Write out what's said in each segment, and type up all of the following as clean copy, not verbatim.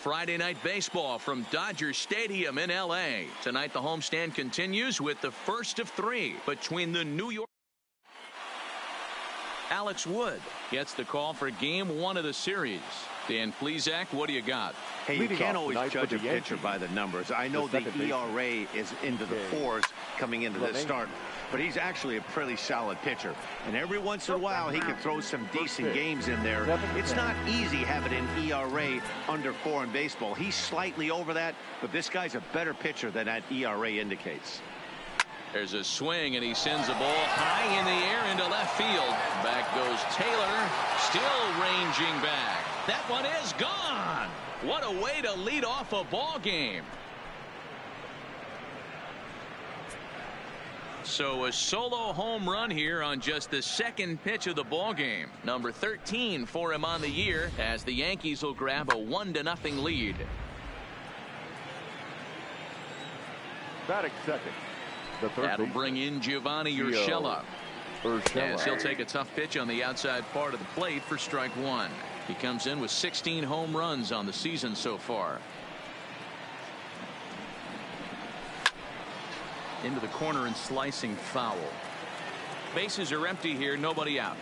Friday Night Baseball from Dodger Stadium in L.A. Tonight the homestand continues with the first of three between the New York. Alex Wood gets the call for game one of the series. Dan Plesac, what do you got? Hey, you can't always judge a pitcher by the numbers. I know the ERA is into the fours coming into this start, but he's actually a pretty solid pitcher. And every once in a while, he can throw some decent games in there. It's not easy having an ERA under 4 in baseball. He's slightly over that, but this guy's a better pitcher than that ERA indicates. There's a swing, and he sends the ball high in the air into left field. Back goes Taylor, still ranging back. That one is gone. What a way to lead off a ball game. So a solo home run here on just the second pitch of the ball game. Number 13 for him on the year as the Yankees will grab a 1-0 lead. Batting second. That'll bring in Giovanni Urshela. As he'll take a tough pitch on the outside part of the plate for strike one. He comes in with 16 home runs on the season so far. Into the corner and slicing foul. Bases are empty here, nobody out.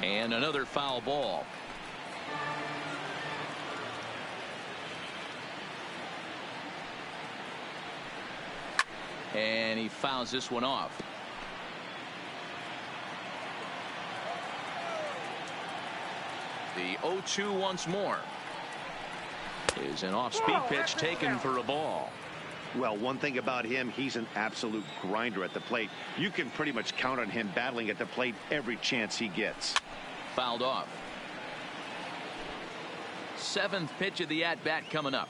And another foul ball. And he fouls this one off. The 0-2 once more. Is an off-speed pitch taken for a ball. Well, one thing about him, he's an absolute grinder at the plate. You can pretty much count on him battling at the plate every chance he gets. Fouled off. 7th pitch of the at-bat coming up.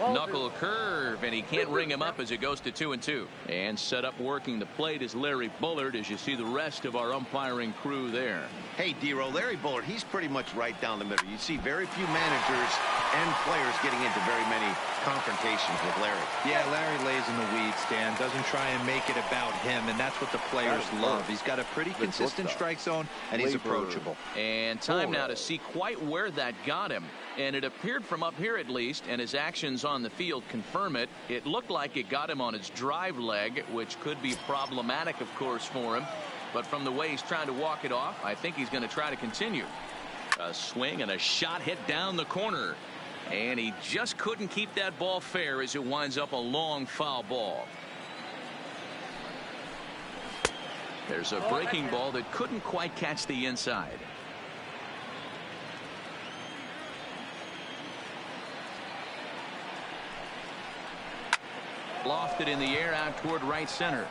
Knuckle curve, and he can't ring him up as it goes to 2-2. And set up working the plate is Larry Bullard, as you see the rest of our umpiring crew there. Hey, D-Row, Larry Bullard, he's pretty much right down the middle. You see very few managers and players getting into very many confrontations with Larry. Yeah, Larry lays in the weeds, Dan. Doesn't try and make it about him, and that's what the players love. He's got a pretty consistent strike zone, and he's approachable. And time now to see quite where that got him. And it appeared from up here at least, and his actions on the field confirm it. It looked like it got him on his drive leg, which could be problematic, of course, for him. But from the way he's trying to walk it off, I think he's going to try to continue. A swing and a shot hit down the corner. And he just couldn't keep that ball fair as it winds up a long foul ball. There's a breaking ball that couldn't quite catch the inside. Lofted in the air out toward right center.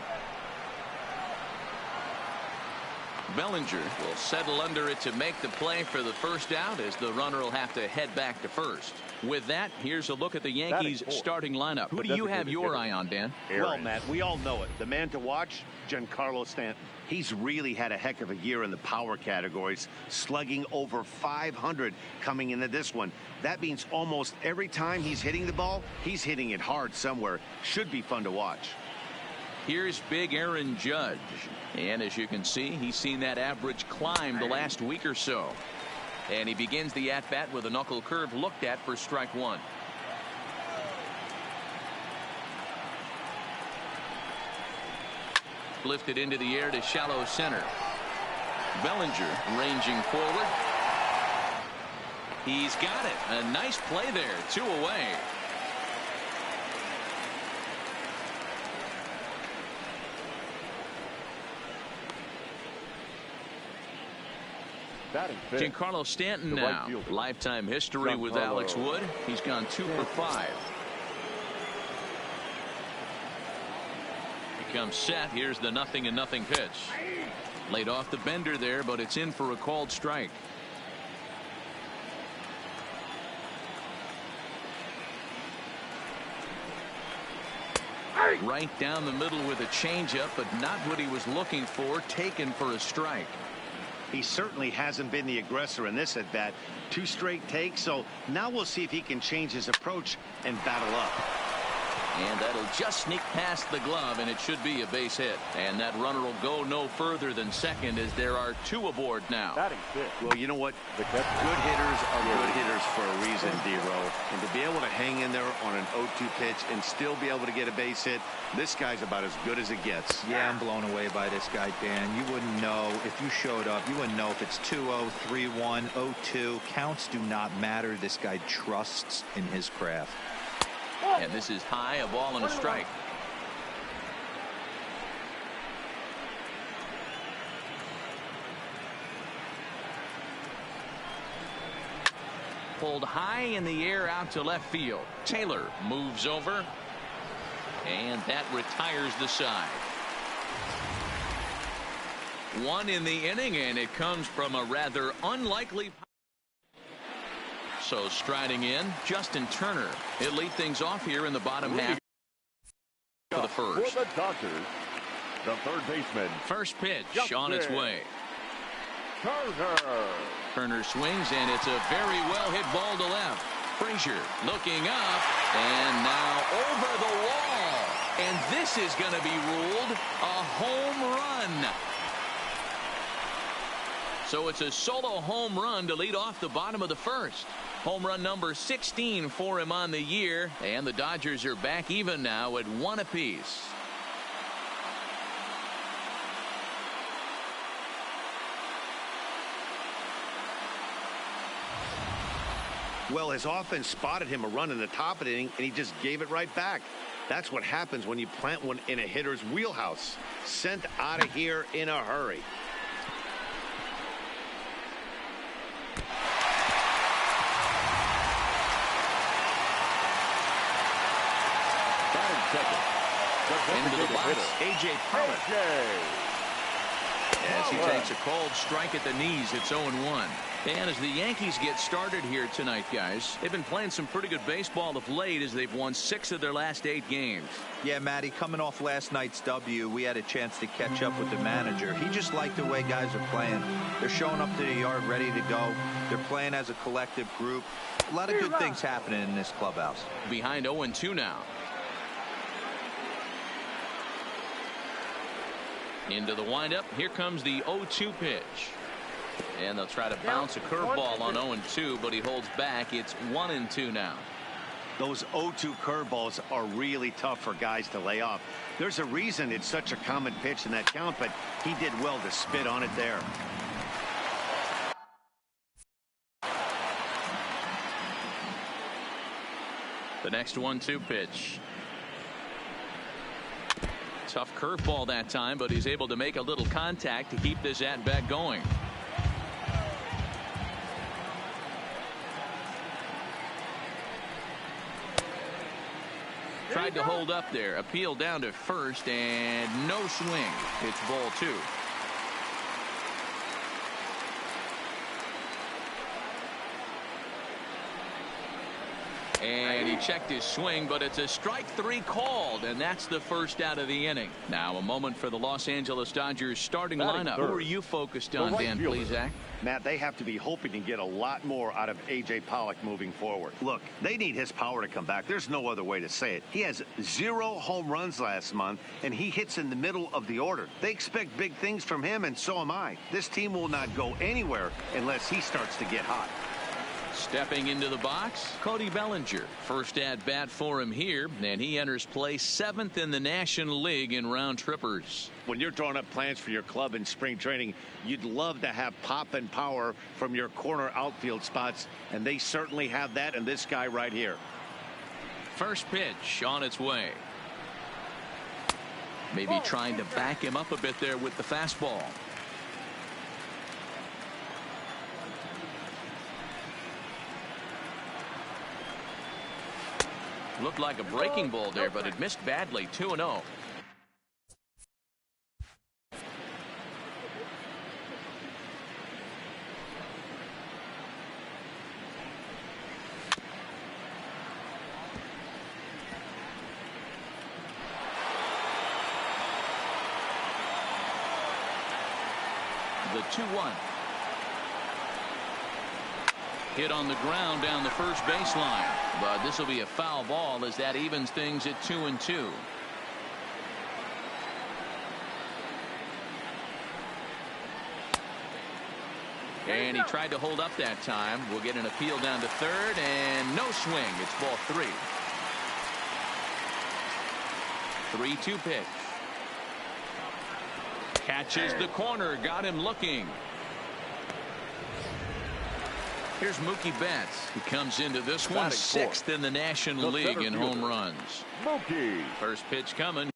Bellinger will settle under it to make the play for the first out, as the runner will have to head back to first. With that, here's a look at the Yankees starting lineup. Who do you have your eye on, Dan? Well, Matt, we all know it. The man to watch, Giancarlo Stanton. He's really had a heck of a year in the power categories, slugging over 500 coming into this one. That means almost every time he's hitting the ball, he's hitting it hard somewhere. Should be fun to watch. Here's big Aaron Judge. And as you can see, he's seen that average climb the last week or so. And he begins the at-bat with a knuckle curve looked at for strike one. Lifted into the air to shallow center. Bellinger ranging forward. He's got it. A nice play there. 2 away. Giancarlo Stanton now. Lifetime history with Alex Wood. He's gone 2 for 5. He comes set. Here's the 0-0 pitch. Laid off the bender there, but it's in for a called strike. Right down the middle with a changeup, but not what he was looking for. Taken for a strike. He certainly hasn't been the aggressor in this at bat. 2 straight takes, so now we'll see if he can change his approach and battle up. And that'll just sneak past the glove, and it should be a base hit. And that runner will go no further than second as there are two aboard now. Well, you know what? Good hitters are good hitters for a reason, D-Row. And to be able to hang in there on an 0-2 pitch and still be able to get a base hit, this guy's about as good as it gets. Yeah, I'm blown away by this guy, Dan. You wouldn't know if you showed up. You wouldn't know if it's 2-0, 3-1, 0-2. Counts do not matter. This guy trusts in his craft. And this is high, a ball and a strike. Pulled high in the air out to left field. Taylor moves over, and that retires the side. One in the inning, and it comes from a rather unlikely. So striding in, Justin Turner. He'll lead things off here in the bottom half for the first. For the Dodgers, the third baseman. First pitch on its way. Turner swings, and it's a very well hit ball to left. Frazier looking up, and now over the wall. And this is going to be ruled a home run. So it's a solo home run to lead off the bottom of the first. Home run number 16 for him on the year, and the Dodgers are back even now at one apiece. Well, his offense spotted him a run in the top of the inning, and he just gave it right back. That's what happens when you plant one in a hitter's wheelhouse. Sent out of here in a hurry. Into the box, A.J. Pollock. As he takes a cold strike at the knees, it's 0-1. And as the Yankees get started here tonight, guys, they've been playing some pretty good baseball of late as they've won 6 of their last 8 games. Yeah, Matty, coming off last night's W, we had a chance to catch up with the manager. He just liked the way guys are playing. They're showing up to the yard ready to go. They're playing as a collective group. A lot of good things happening in this clubhouse. Behind 0-2 now. Into the windup. Here comes the 0-2 pitch. And they'll try to bounce a curveball on 0-2, but he holds back. It's 1-2 now. Those 0-2 curveballs are really tough for guys to lay off. There's a reason it's such a common pitch in that count, but he did well to spit on it there. The next 1-2 pitch. Tough curveball that time, but he's able to make a little contact to keep this at-bat going. Tried to hold up there. Appeal down to first, and no swing. It's ball 2. And he checked his swing, but it's a strike 3 called, and that's the first out of the inning. Now a moment for the Los Angeles Dodgers starting lineup. Who are you focused on, Dan Plesac? Matt, they have to be hoping to get a lot more out of A.J. Pollock moving forward. Look, they need his power to come back. There's no other way to say it. He has 0 home runs last month, and he hits in the middle of the order. They expect big things from him, and so am I. This team will not go anywhere unless he starts to get hot. Stepping into the box, Cody Bellinger. First at bat for him here, and he enters play 7th in the National League in round trippers. When you're drawing up plans for your club in spring training, you'd love to have pop and power from your corner outfield spots, and they certainly have that in this guy right here. First pitch on its way. Maybe trying to back him up a bit there with the fastball. Looked like a breaking ball there, but it missed badly. 2-0. The 2-1. Hit on the ground down the first baseline, but this will be a foul ball as that evens things at 2-2. And he tried to hold up that time. We'll get an appeal down to third, and no swing. It's ball 3. 3-2 pitch. Catches the corner, got him looking. Here's Mookie Betts. He comes into this one 6th in the National League in home runs. Mookie. First pitch coming.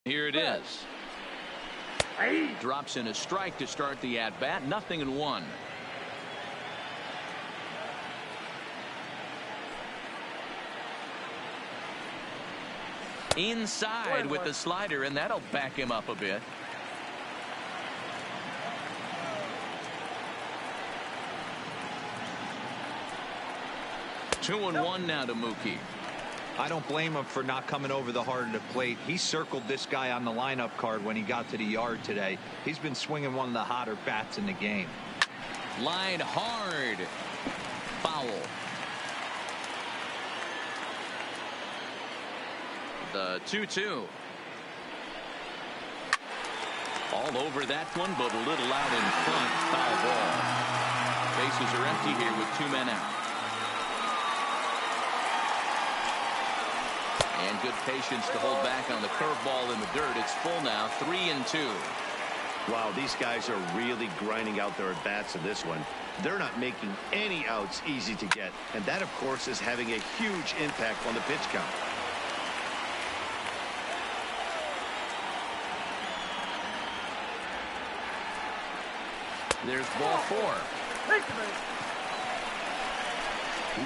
Here it is. Drops in a strike to start the at-bat. 0-1. Inside with the slider, and that'll back him up a bit. Two and one now to Mookie. I don't blame him for not coming over the heart of the plate. He circled this guy on the lineup card when he got to the yard today. He's been swinging one of the hotter bats in the game. Line hard. Foul. The 2-2. All over that one, but a little out in front. Foul ball. Bases are empty here with 2 men out. And good patience to hold back on the curveball in the dirt. It's full now, 3-2. Wow, these guys are really grinding out their at-bats in this one. They're not making any outs easy to get. And that, of course, is having a huge impact on the pitch count. There's ball 4.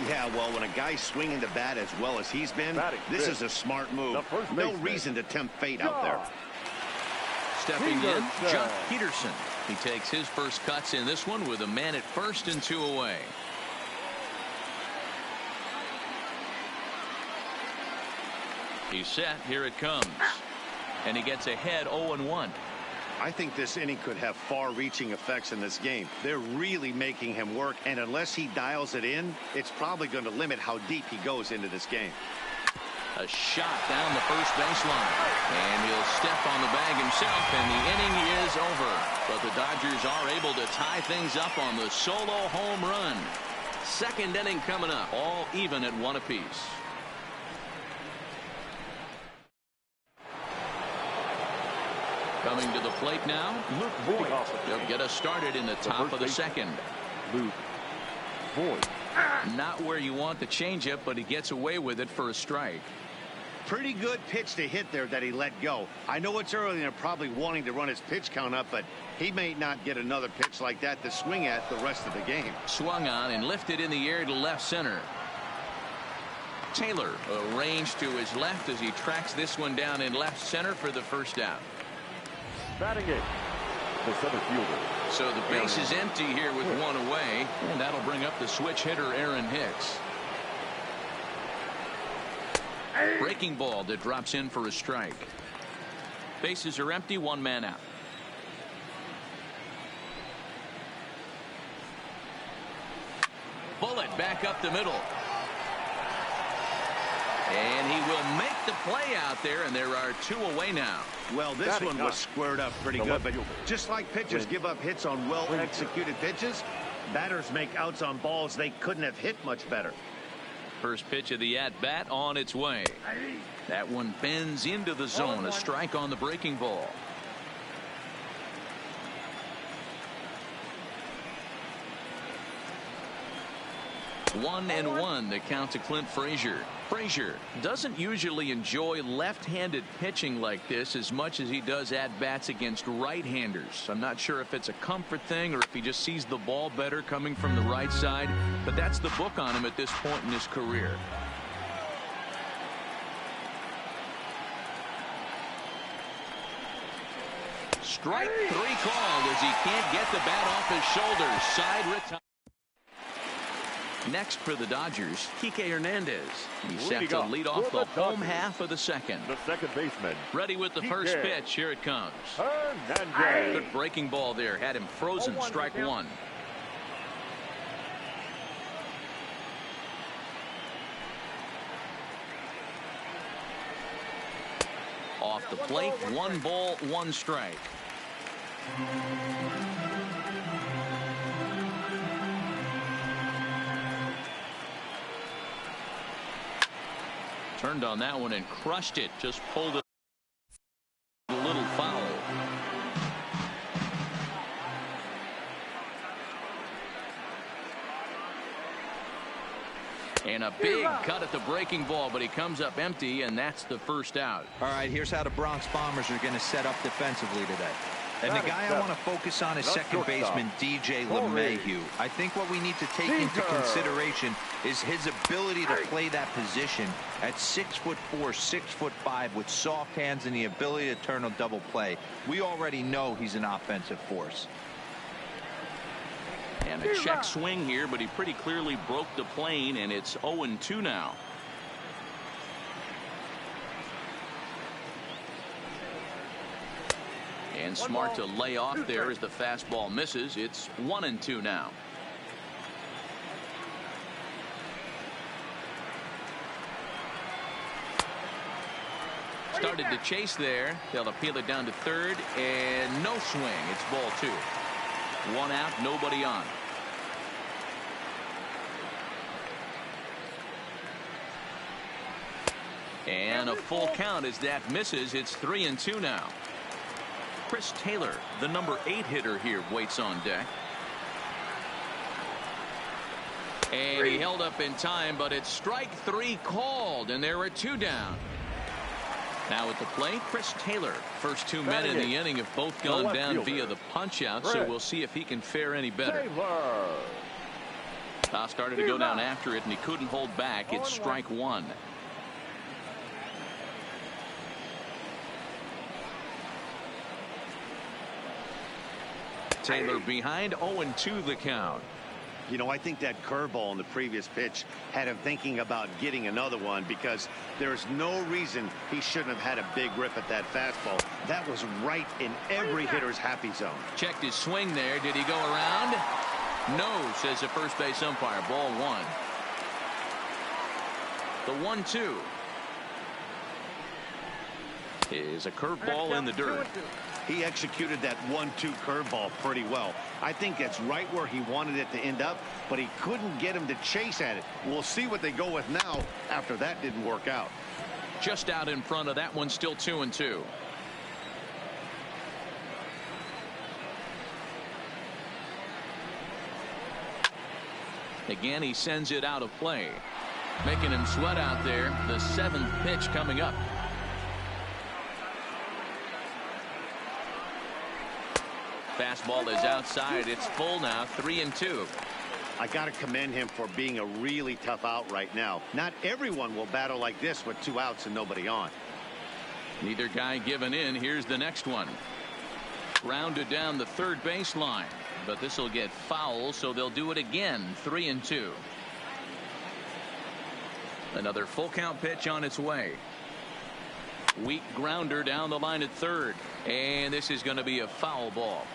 Yeah, well, when a guy's swinging the bat as well as he's been, this is a smart move. No reason to tempt fate out there. Stepping in, Jock Peterson. He takes his first cuts in this one with a man at first and 2 away. He's set. Here it comes. And he gets ahead 0-1. I think this inning could have far-reaching effects in this game. They're really making him work, and unless he dials it in, it's probably going to limit how deep he goes into this game. A shot down the first baseline, and he'll step on the bag himself, and the inning is over. But the Dodgers are able to tie things up on the solo home run. Second inning coming up, all even at 1 apiece. Coming to the plate now, Luke Voigt. He'll get us started in the top of the second. Luke Voigt. Not where you want the changeup, but he gets away with it for a strike. Pretty good pitch to hit there that he let go. I know it's early and they're probably wanting to run his pitch count up, but he may not get another pitch like that to swing at the rest of the game. Swung on and lifted in the air to left center. Taylor arranged to his left as he tracks this one down in left center for the first out. Batting it, the center fielder. So the base is empty here with 1 away, and that'll bring up the switch hitter Aaron Hicks. Breaking ball that drops in for a strike. Bases are empty, 1 man out. Bullet back up the middle. And he will make the play out there, and there are 2 away now. Well, this one was squared up pretty good, but just like pitchers give up hits on well-executed pitches, batters make outs on balls they couldn't have hit much better. First pitch of the at-bat on its way. That one bends into the zone, a strike on the breaking ball. One and one, the count to Clint Frazier. Frazier doesn't usually enjoy left-handed pitching like this as much as he does at-bats against right-handers. I'm not sure if it's a comfort thing or if he just sees the ball better coming from the right side, but that's the book on him at this point in his career. Strike 3 called as he can't get the bat off his shoulders. Side retire. Next for the Dodgers, Kike Hernandez. He's set Leading to off lead off for the the home Dodgers, half of the second. the second baseman. Ready with the Kike first pitch. Here it comes. Hernandez. Good breaking ball there. Had him frozen. Strike one. Off the plate, 1 ball, 1 strike. Turned on that one and crushed it. Just pulled it a little foul. And a big cut at the breaking ball, but he comes up empty, and that's the first out. All right, here's how the Bronx Bombers are going to set up defensively today. And the guy I want to focus on is second baseman DJ LeMahieu. I think what we need to take into consideration is his ability to play that position at 6'4", 6'5", with soft hands and the ability to turn a double play. We already know he's an offensive force. And a check swing here, but he pretty clearly broke the plane, and it's 0-2 now. And smart to lay off there as the fastball misses. It's 1-2 now. Started to chase there. They'll appeal it down to third, and no swing. It's ball 2. 1 out, nobody on. And a full count as that misses. It's 3-2 now. Chris Taylor, the number 8 hitter here, waits on deck. And he held up in time, but it's strike 3 called, and there are 2 down. Now at the plate, Chris Taylor. First 2 men in the inning have both gone down via the punch out, so we'll see if he can fare any better. Started to go down after it, and he couldn't hold back. It's strike 1. Taylor behind, 0-2 the count. You know, I think that curveball in the previous pitch had him thinking about getting another one, because there's no reason he shouldn't have had a big rip at that fastball. That was right in every hitter's happy zone. Checked his swing there. Did he go around? No, says the first base umpire. Ball 1. The 1-2 is a curveball in the dirt. He executed that 1-2 curveball pretty well. I think that's right where he wanted it to end up, but he couldn't get him to chase at it. We'll see what they go with now after that didn't work out. Just out in front of that one, still 2-2. Again, he sends it out of play, making him sweat out there. The 7th pitch coming up. Fastball is outside. It's full now. 3-2. I got to commend him for being a really tough out right now. Not everyone will battle like this with 2 outs and nobody on. Neither guy giving in. Here's the next one. Rounded down the third baseline, but this will get foul, so they'll do it again. 3-2. Another full count pitch on its way. Weak grounder down the line at third, and this is going to be a foul ball.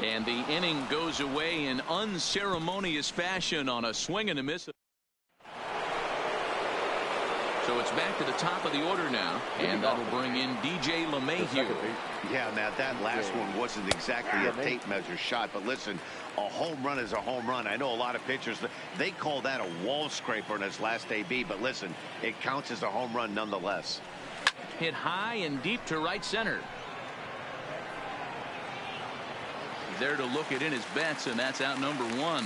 And the inning goes away in unceremonious fashion on a swing and a miss. So it's back to the top of the order now, and that'll bring in DJ LeMahieu. Yeah, Matt, that last one wasn't exactly a tape measure shot, but listen, a home run is a home run. I know a lot of pitchers, they call that a wall scraper in its last AB, but listen, it counts as a home run nonetheless. Hit high and deep to right center. There to look it in his bets, and that's out number 1.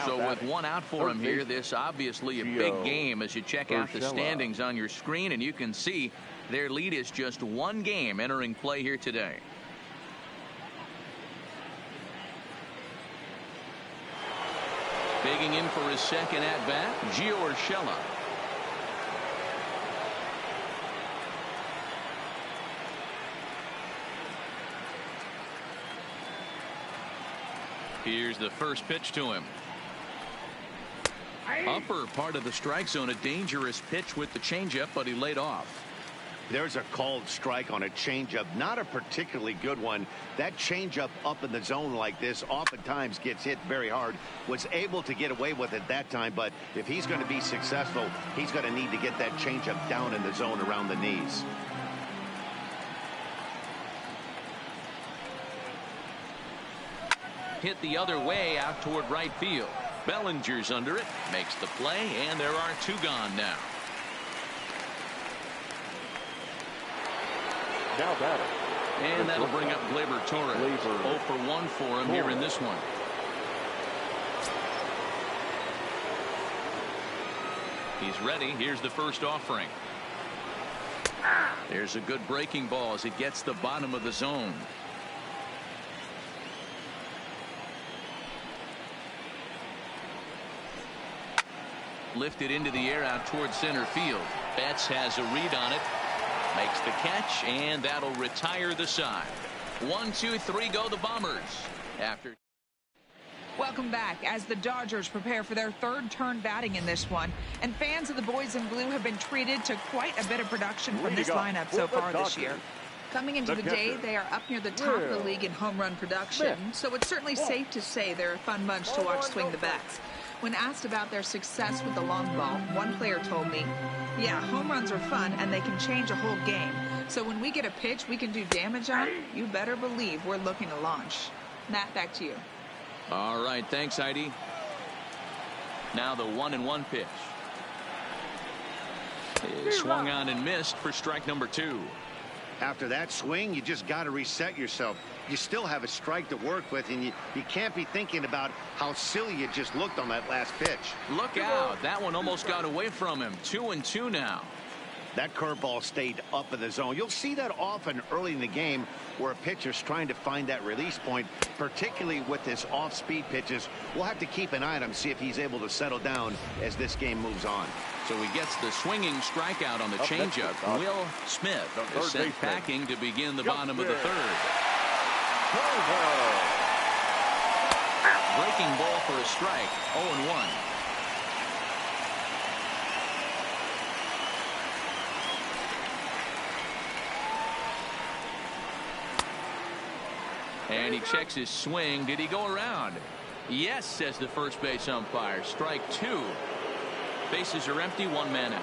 So with 1 out for him here, this obviously a big game as you check out the standings on your screen, and you can see their lead is just 1 game entering play here today. Bigging in for his second at bat, Gio Urshela. Here's the first pitch to him. Upper part of the strike zone, a dangerous pitch with the changeup, but he laid off. There's a called strike on a changeup, not a particularly good one. That changeup up in the zone like this oftentimes gets hit very hard. Was able to get away with it that time, but if he's going to be successful, he's going to need to get that changeup down in the zone around the knees. Hit the other way out toward right field. Bellinger's under it, makes the play, and there are two gone now. Now batter. And that'll bring up Gleyber Torres. 0 for 1 for him here in this one. He's ready. Here's the first offering. There's a good breaking ball as it gets the bottom of the zone. Lifted into the air out towards center field. Betts has a read on it. Makes the catch, and that'll retire the side. 1, 2, 3 go the Bombers. After. Welcome back as the Dodgers prepare for their third turn batting in this one. And fans of the boys in blue have been treated to quite a bit of production from this lineup so far this year. Coming into the day, they are up near the top of the league in home run production. So it's certainly safe to say they're a fun bunch to watch swing the bats. When asked about their success with the long ball, one player told me, yeah, home runs are fun and they can change a whole game. So when we get a pitch we can do damage on, you better believe we're looking to launch. Matt, back to you. All right, thanks, Heidi. Now the 1-1 pitch. Is swung on and missed for strike number 2. After that swing, you just got to reset yourself. You still have a strike to work with, and you can't be thinking about how silly you just looked on that last pitch. Look out. That one almost got away from him. 2-2 now. That curveball stayed up in the zone. You'll see that often early in the game where a pitcher's trying to find that release point, particularly with his off-speed pitches. We'll have to keep an eye on him, see if he's able to settle down as this game moves on. So he gets the swinging strikeout on the changeup. Will Smith is sent packing to begin the bottom of the third. Breaking ball for a strike. 0-1. And he checks his swing. Did he go around? Yes, says the first base umpire. Strike 2. Bases are empty, 1 man out.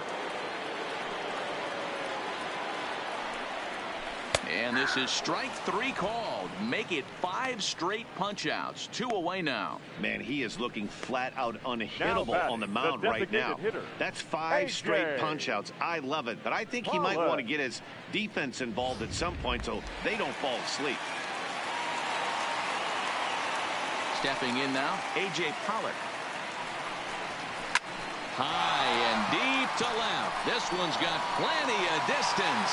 And this is strike 3 called. Make it 5 straight punch outs. 2 away now. Man, he is looking flat out unhittable on the mound right now. That's 5 straight punch outs. I love it, but I think he might want to get his defense involved at some point so they don't fall asleep. Stepping in now, A.J. Pollock. High and deep to left. This one's got plenty of distance.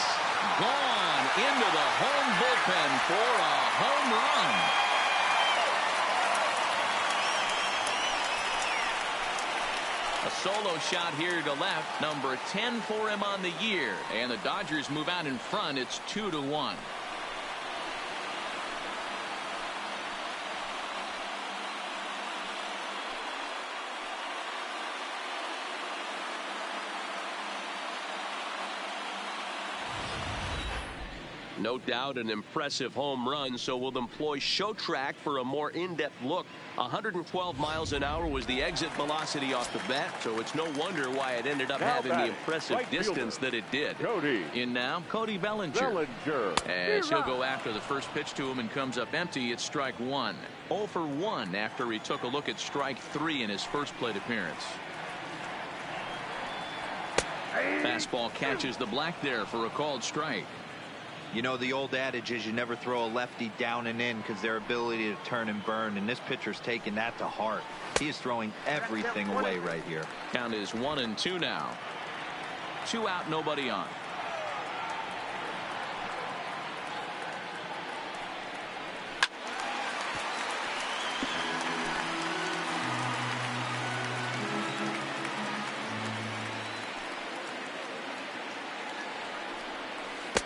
Gone into the home bullpen for a home run. A solo shot here to left. Number 10 for him on the year. And the Dodgers move out in front. It's 2-1. No doubt an impressive home run, so we'll employ Show Track for a more in-depth look. 112 miles an hour was the exit velocity off the bat, so it's no wonder why it ended up having the impressive distance that it did. In now, Cody Bellinger. As he'll go after the first pitch to him and comes up empty, it's strike 1. 0 for 1 after he took a look at strike 3 in his first plate appearance. Fastball catches the black there for a called strike. You know, the old adage is you never throw a lefty down and in because their ability to turn and burn, and this pitcher's taking that to heart. He is throwing everything away right here. Count is 1-2 now. 2 out, nobody on.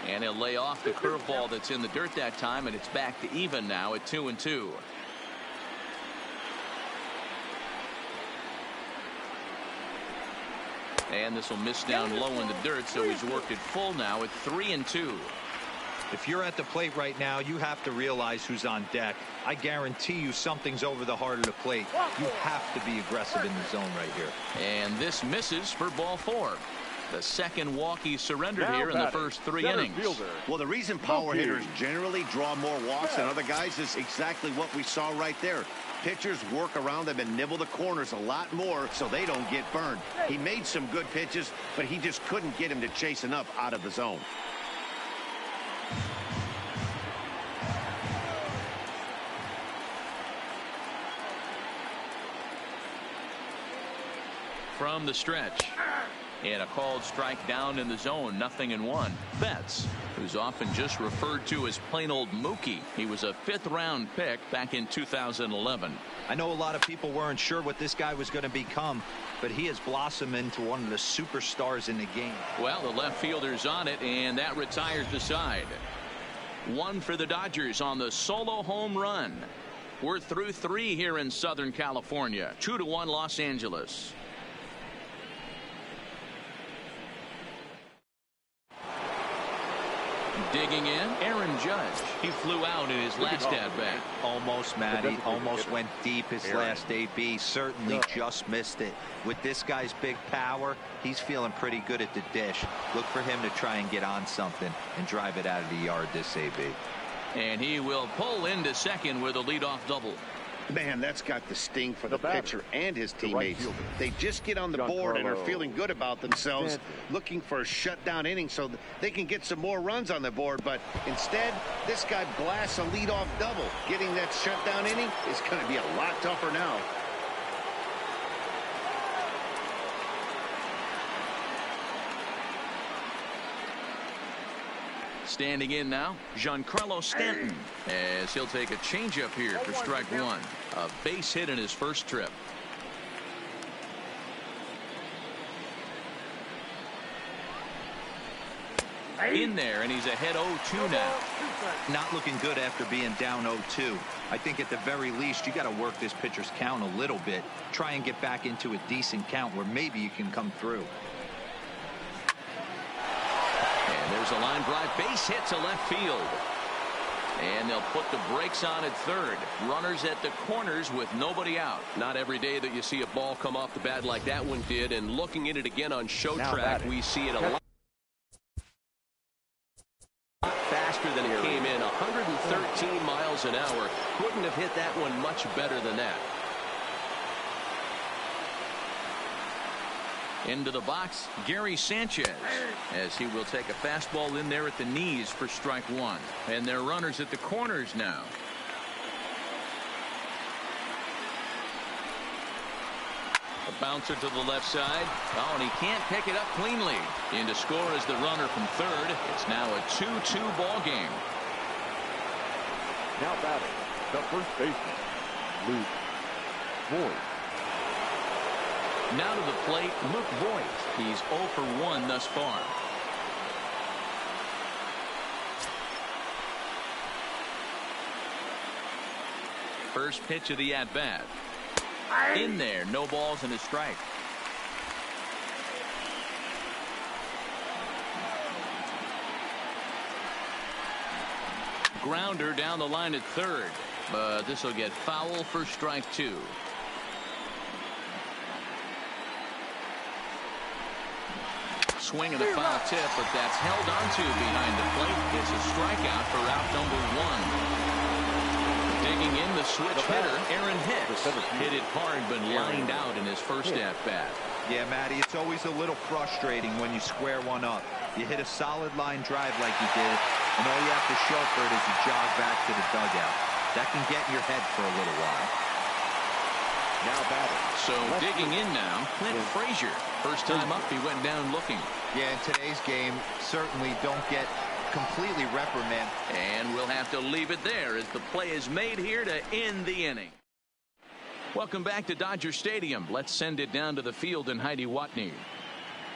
And he'll lay off the curveball that's in the dirt that time, and it's back to even now at 2-2. And this will miss down low in the dirt, so he's worked it full now at 3-2. If you're at the plate right now, you have to realize who's on deck. I guarantee you something's over the heart of the plate. You have to be aggressive in the zone right here. And this misses for ball 4. The second walk he surrendered here in the first 3 innings. Well, the reason power hitters generally draw more walks than other guys is exactly what we saw right there. Pitchers work around them and nibble the corners a lot more so they don't get burned. He made some good pitches, but he just couldn't get him to chase enough out of the zone. From the stretch. And a called strike down in the zone, 0-1. Betts, who's often just referred to as plain old Mookie. He was a 5th-round pick back in 2011. I know a lot of people weren't sure what this guy was going to become, but he has blossomed into one of the superstars in the game. Well, the left fielder's on it, and that retires the side. 1 for the Dodgers on the solo home run. We're through 3 here in Southern California. 2-1 Los Angeles. Digging in, Aaron Judge. He flew out in his last at-bat. Almost, Matty. Almost went deep his last AB. Certainly just missed it. With this guy's big power, he's feeling pretty good at the dish. Look for him to try and get on something and drive it out of the yard this AB. And he will pull into second with a leadoff double. Man, that's got the sting for the pitcher and his teammates. They just get on the board and are feeling good about themselves, looking for a shutdown inning so they can get some more runs on the board. But instead, this guy blasts a leadoff double. Getting that shutdown inning is going to be a lot tougher now. Standing in now, Giancarlo Stanton, as he'll take a changeup here for strike 1. A base hit in his first trip. In there, and he's ahead 0-2 now. Not looking good after being down 0-2. I think at the very least you got to work this pitcher's count a little bit. Try and get back into a decent count where maybe you can come through. There's a line drive base hit to left field. And they'll put the brakes on at third. Runners at the corners with nobody out. Not every day that you see a ball come off the bat like that one did. And looking at it again on show track, we see it a lot faster than it came in. 113 miles an hour. Couldn't have hit that one much better than that. Into the box, Gary Sanchez, as he will take a fastball in there at the knees for strike 1. And they're runners at the corners now. A bouncer to the left side. Oh, and he can't pick it up cleanly. In to score is the runner from third. It's now a 2-2 ball game. Now batting, the first baseman, Luke Voigt. Now to the plate, Luke Voigt. He's 0 for 1 thus far. First pitch of the at-bat. In there, no balls and a strike. Grounder down the line at third, but this will get foul for strike 2. Swing and a foul tip, but that's held onto behind the plate. It's a strikeout for out number 1. Digging in the switch hitter, Aaron Hicks. Hit it hard, but lined out in his first at-bat. Yeah, Matty, it's always a little frustrating when you square one up. You hit a solid line drive like you did, and all you have to show for it is to jog back to the dugout. That can get in your head for a little while. Now batting. So digging in now, Clint Frazier. First time up, he went down looking. Yeah, in today's game, certainly don't get completely reprimanded. And we'll have to leave it there as the play is made here to end the inning. Welcome back to Dodger Stadium. Let's send it down to the field and Heidi Watney.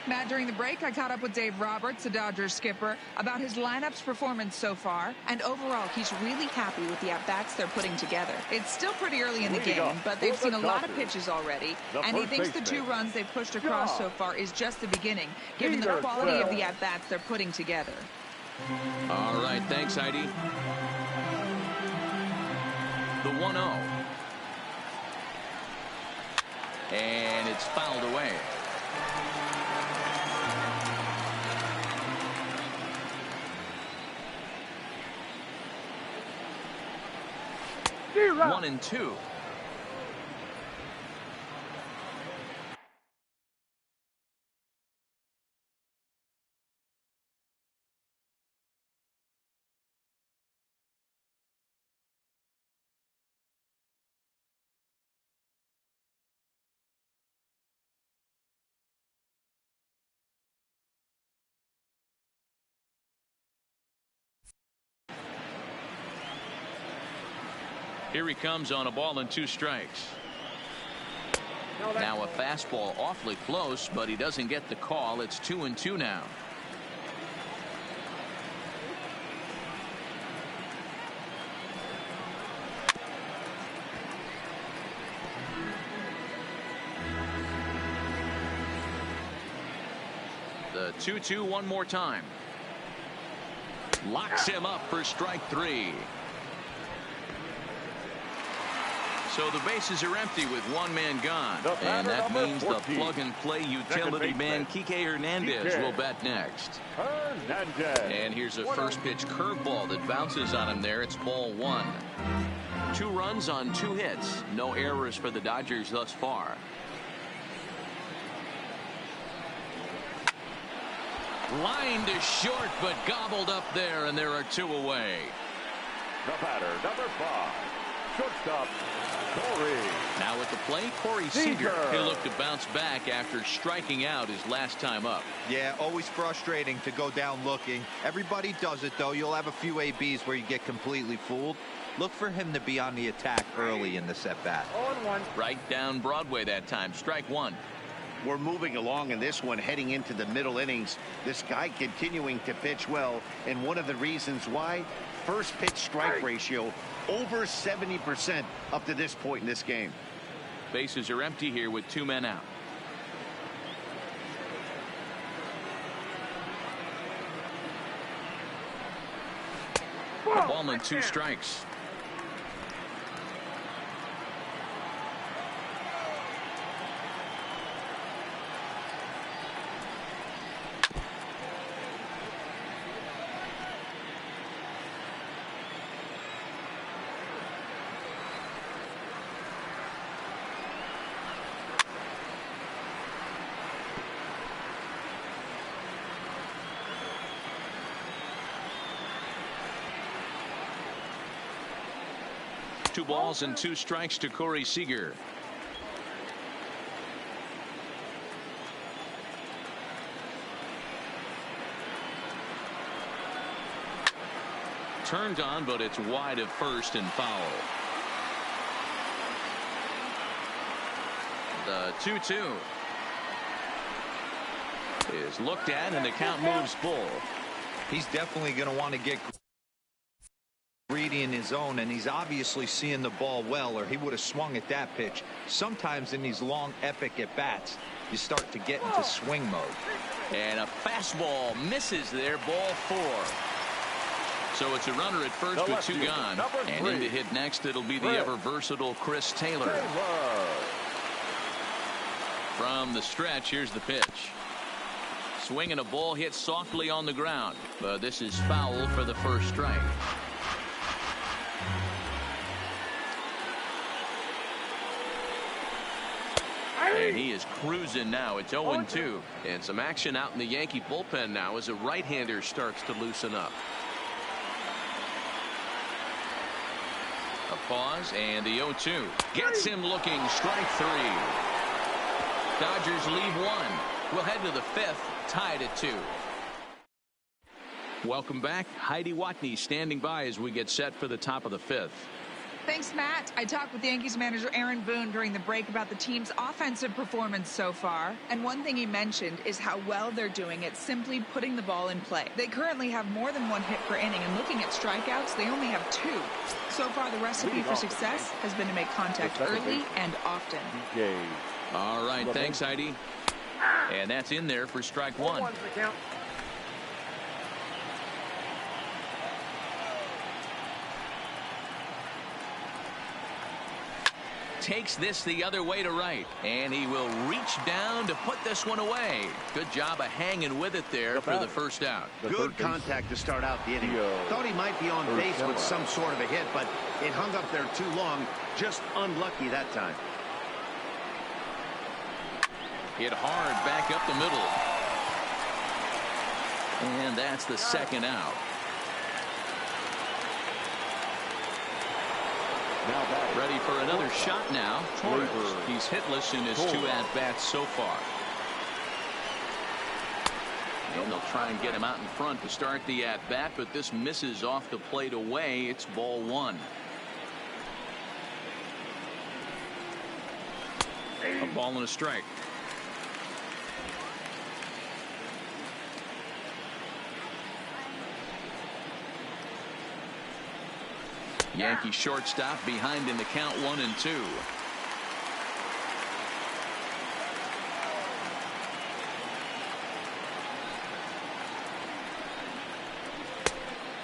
Matt, during the break, I caught up with Dave Roberts, the Dodgers skipper, about his lineup's performance so far. And overall, he's really happy with the at-bats they're putting together. It's still pretty early in the game, but they've seen a lot of pitches already. And he thinks the 2 runs they've pushed across so far is just the beginning, given the quality of the at-bats they're putting together. All right, thanks, Heidi. The 1-0. And it's fouled away. Zero. 1-2. Here he comes on a ball and 2 strikes. Now a fastball awfully close, but he doesn't get the call. It's 2-2 now. The 2-2 one more time. Locks him up for strike 3. So the bases are empty with 1 man gone. And that means the plug-and-play utility man, Kike Hernandez, will bat next. And here's a first pitch curveball that bounces on him there. It's ball 1. 2 runs on 2 hits. No errors for the Dodgers thus far. Lined to short, but gobbled up there, and there are 2 away. The batter, number 5, shortstop, Corey. Now at the plate, Corey Seager. He'll look to bounce back after striking out his last time up. Yeah, always frustrating to go down looking. Everybody does it, though. You'll have a few ABs where you get completely fooled. Look for him to be on the attack early in this at-bat. 0-1. Right down Broadway that time. Strike 1. We're moving along in this one, heading into the middle innings. This guy continuing to pitch well, and one of the reasons why, first pitch strike ratio over 70% up to this point in this game. Bases are empty here with 2 men out. A ball and 2 strikes. Two balls and 2 strikes to Corey Seager. Turned on, but it's wide of first and foul. The 2-2 is looked at, and the count moves full. He's definitely going to want to get greedy in his own, and he's obviously seeing the ball well, or he would have swung at that pitch. Sometimes in these long epic at bats, you start to get into swing mode. And a fastball misses there. Ball 4. So it's a runner at first with 2 gone, and in to hit next it'll be the ever versatile Chris Taylor. From the stretch, here's the pitch. Swinging a ball hit softly on the ground, but this is foul for the first strike. And he is cruising now. It's 0-2. And some action out in the Yankee bullpen now as a right-hander starts to loosen up. A pause, and the 0-2 gets him looking. Strike 3. Dodgers leave 1. We'll head to the 5th, tied at 2. Welcome back. Heidi Watney standing by as we get set for the top of the 5th. Thanks, Matt. I talked with Yankees manager Aaron Boone during the break about the team's offensive performance so far. And one thing he mentioned is how well they're doing at simply putting the ball in play. They currently have more than 1 hit per inning, and looking at strikeouts, they only have 2. So far, the recipe for success has been to make contact early and often. All right, thanks, Heidi. And that's in there for strike 1. Takes this the other way to right, and he will reach down to put this one away. Good job of hanging with it there for the first out. Good contact to start out the inning. Thought he might be on base with some sort of a hit, but it hung up there too long. Just unlucky that time. Hit hard back up the middle. And that's the second out. Ready for another shot now. Torres. He's hitless in his 2 at-bats so far. And they'll try and get him out in front to start the at-bat, but this misses off the plate away. It's ball 1. A ball and a strike. Yankee shortstop behind in the count 1-2.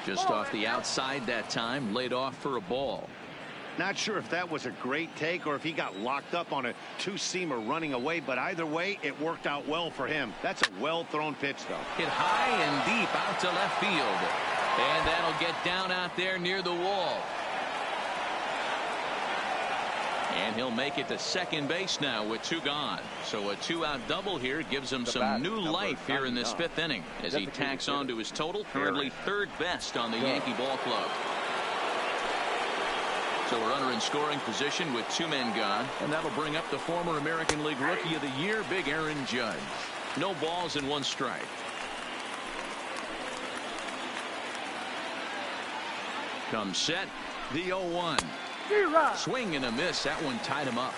Just off the outside that time, laid off for a ball. Not sure if that was a great take or if he got locked up on a 2-seamer running away, but either way, it worked out well for him. That's a well-thrown pitch, though. Hit high and deep out to left field. And that'll get down out there near the wall. And he'll make it to second base now with 2 gone. So a 2-out double here gives him some new life here in this 5th inning as he tacks on to his total, currently 3rd best on the Yankee ball club. So a runner in scoring position with 2 men gone, and that'll bring up the former American League Rookie of the Year, Big Aaron Judge. No balls and 1 strike. Comes set, the 0-1. Swing and a miss. That one tied him up.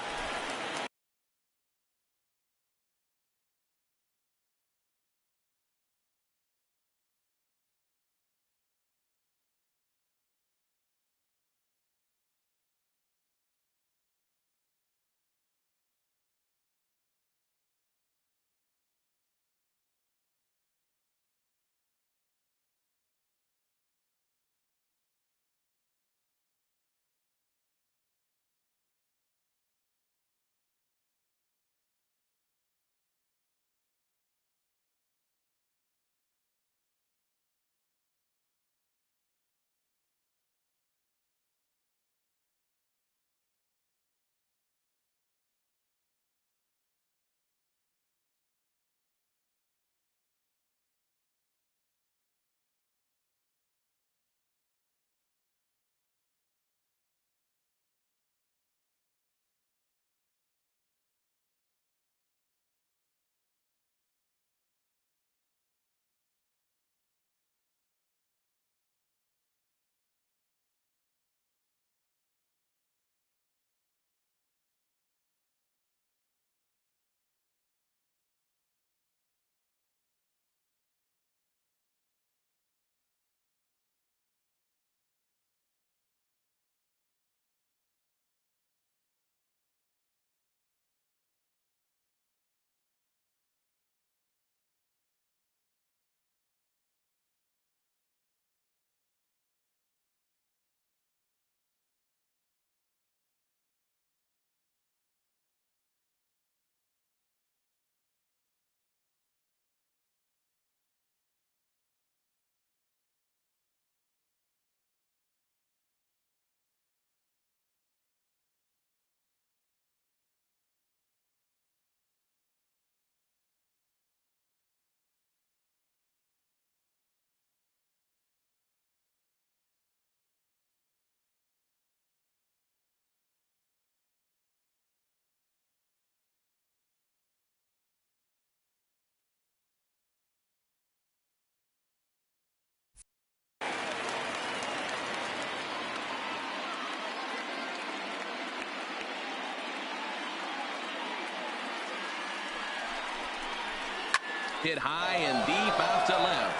Hit high and deep out to left.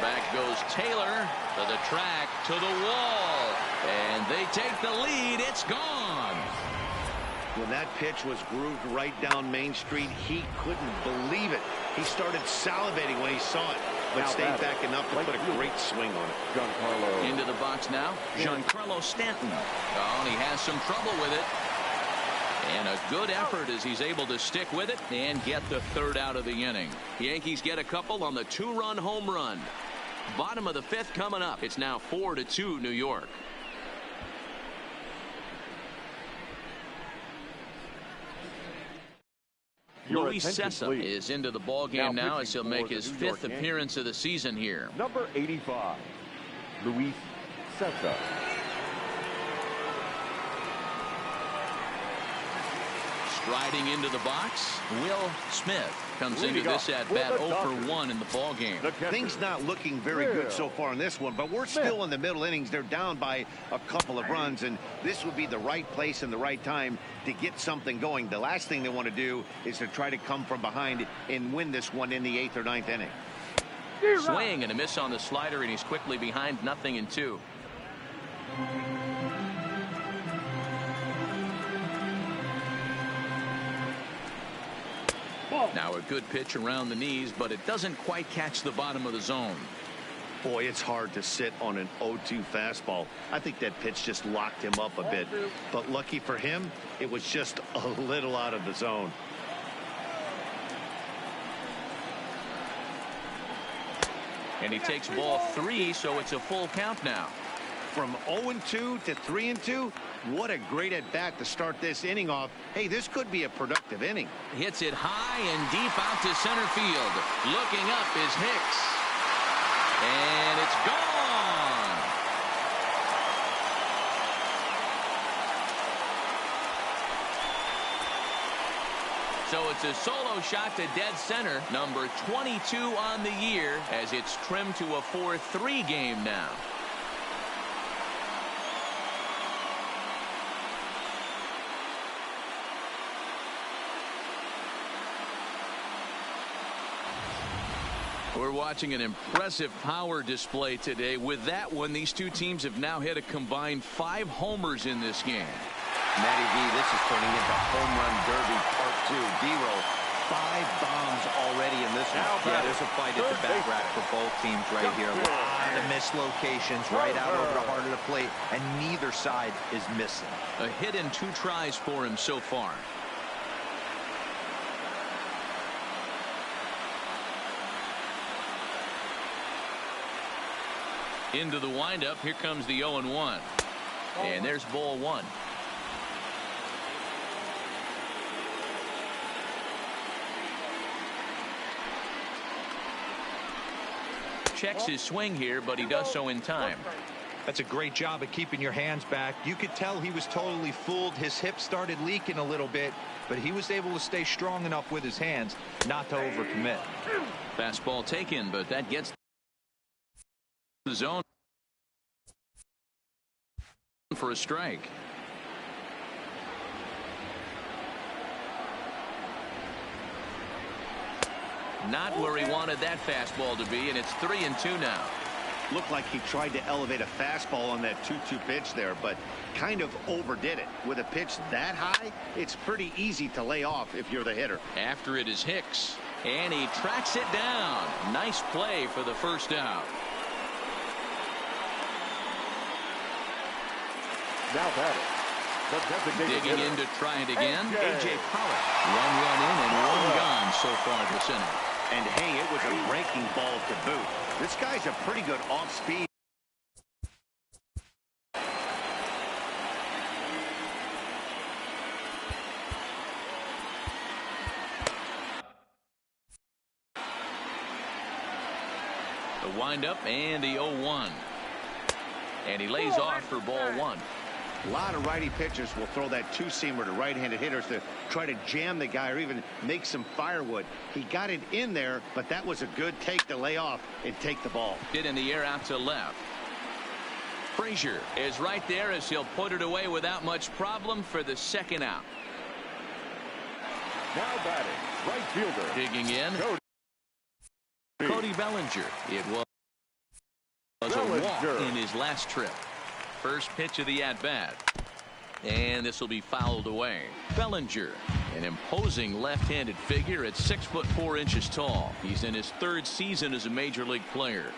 Back goes Taylor to the track, to the wall. And they take the lead. It's gone. When that pitch was grooved right down Main Street, he couldn't believe it. He started salivating when he saw it, but stayed back enough to put a great swing on it. Giancarlo. Into the box now, Giancarlo Stanton. Oh, and he has some trouble with it. And a good effort as he's able to stick with it and get the third out of the inning. The Yankees get a couple on the two-run home run. Bottom of the fifth coming up. It's now 4-2 New York. Luis Sessa is into the ball game now as he'll make his fifth appearance of the season here. Number 85, Luis Sessa. Striding into the box, Will Smith comes into this at bat 0 for 1 in the ball game. Things not looking very good so far in this one, but we're still in the middle innings. They're down by a couple of runs, and this would be the right place and the right time to get something going. The last thing they want to do is to try to come from behind and win this one in the 8th or 9th inning. Swing and a miss on the slider, and he's quickly behind 0-2. Now a good pitch around the knees, but it doesn't quite catch the bottom of the zone. Boy, it's hard to sit on an 0-2 fastball. I think that pitch just locked him up a bit. But lucky for him, it was just a little out of the zone. And he takes ball 3, so it's a full count now. From 0-2 to 3-2, what a great at-bat to start this inning off. Hey, this could be a productive inning. Hits it high and deep out to center field. Looking up is Hicks. And it's gone. So it's a solo shot to dead center, number 22 on the year, as it's trimmed to a 4-3 game now. We're watching an impressive power display today. With that one, these two teams have now hit a combined 5 homers in this game. Matty V, this is turning into home run derby part 2. D-Roll, 5 bombs already in this one. Yeah, there's a fight at the back rack for both teams right here. A lot of mislocations right out over the heart of the plate, and neither side is missing. A hit in 2 tries for him so far. Into the windup. Here comes the 0-1. And there's ball 1. Checks his swing here, but he does so in time. That's a great job of keeping your hands back. You could tell he was totally fooled. His hip started leaking a little bit, but he was able to stay strong enough with his hands not to overcommit. Fastball taken, but that gets the zone for a strike. Not where he wanted that fastball to be, and it's 3-2 now. Looked like he tried to elevate a fastball on that 2-2 pitch there, but kind of overdid it. With a pitch that high, it's pretty easy to lay off if you're the hitter. After it is Hicks, and he tracks it down. Nice play for the first out. Now batting, the designated Digging hitter, in to try it again. A.J. Pollock. One run in and 1 gone so far this inning. And hey, it was a breaking ball to boot. This guy's a pretty good off-speed. The windup and the 0-1. And he lays off for ball 1. A lot of righty pitchers will throw that 2-seamer to right-handed hitters to try to jam the guy or even make some firewood. He got it in there, but that was a good take to lay off and take the ball. Hit in the air out to left. Frazier is right there as he'll put it away without much problem for the second out. now batting, right fielder. Digging in. Cody Bellinger. It was a walk in his last trip. First pitch of the at-bat. And this will be fouled away. Bellinger, an imposing left-handed figure at 6'4" tall. He's in his third season as a major league player.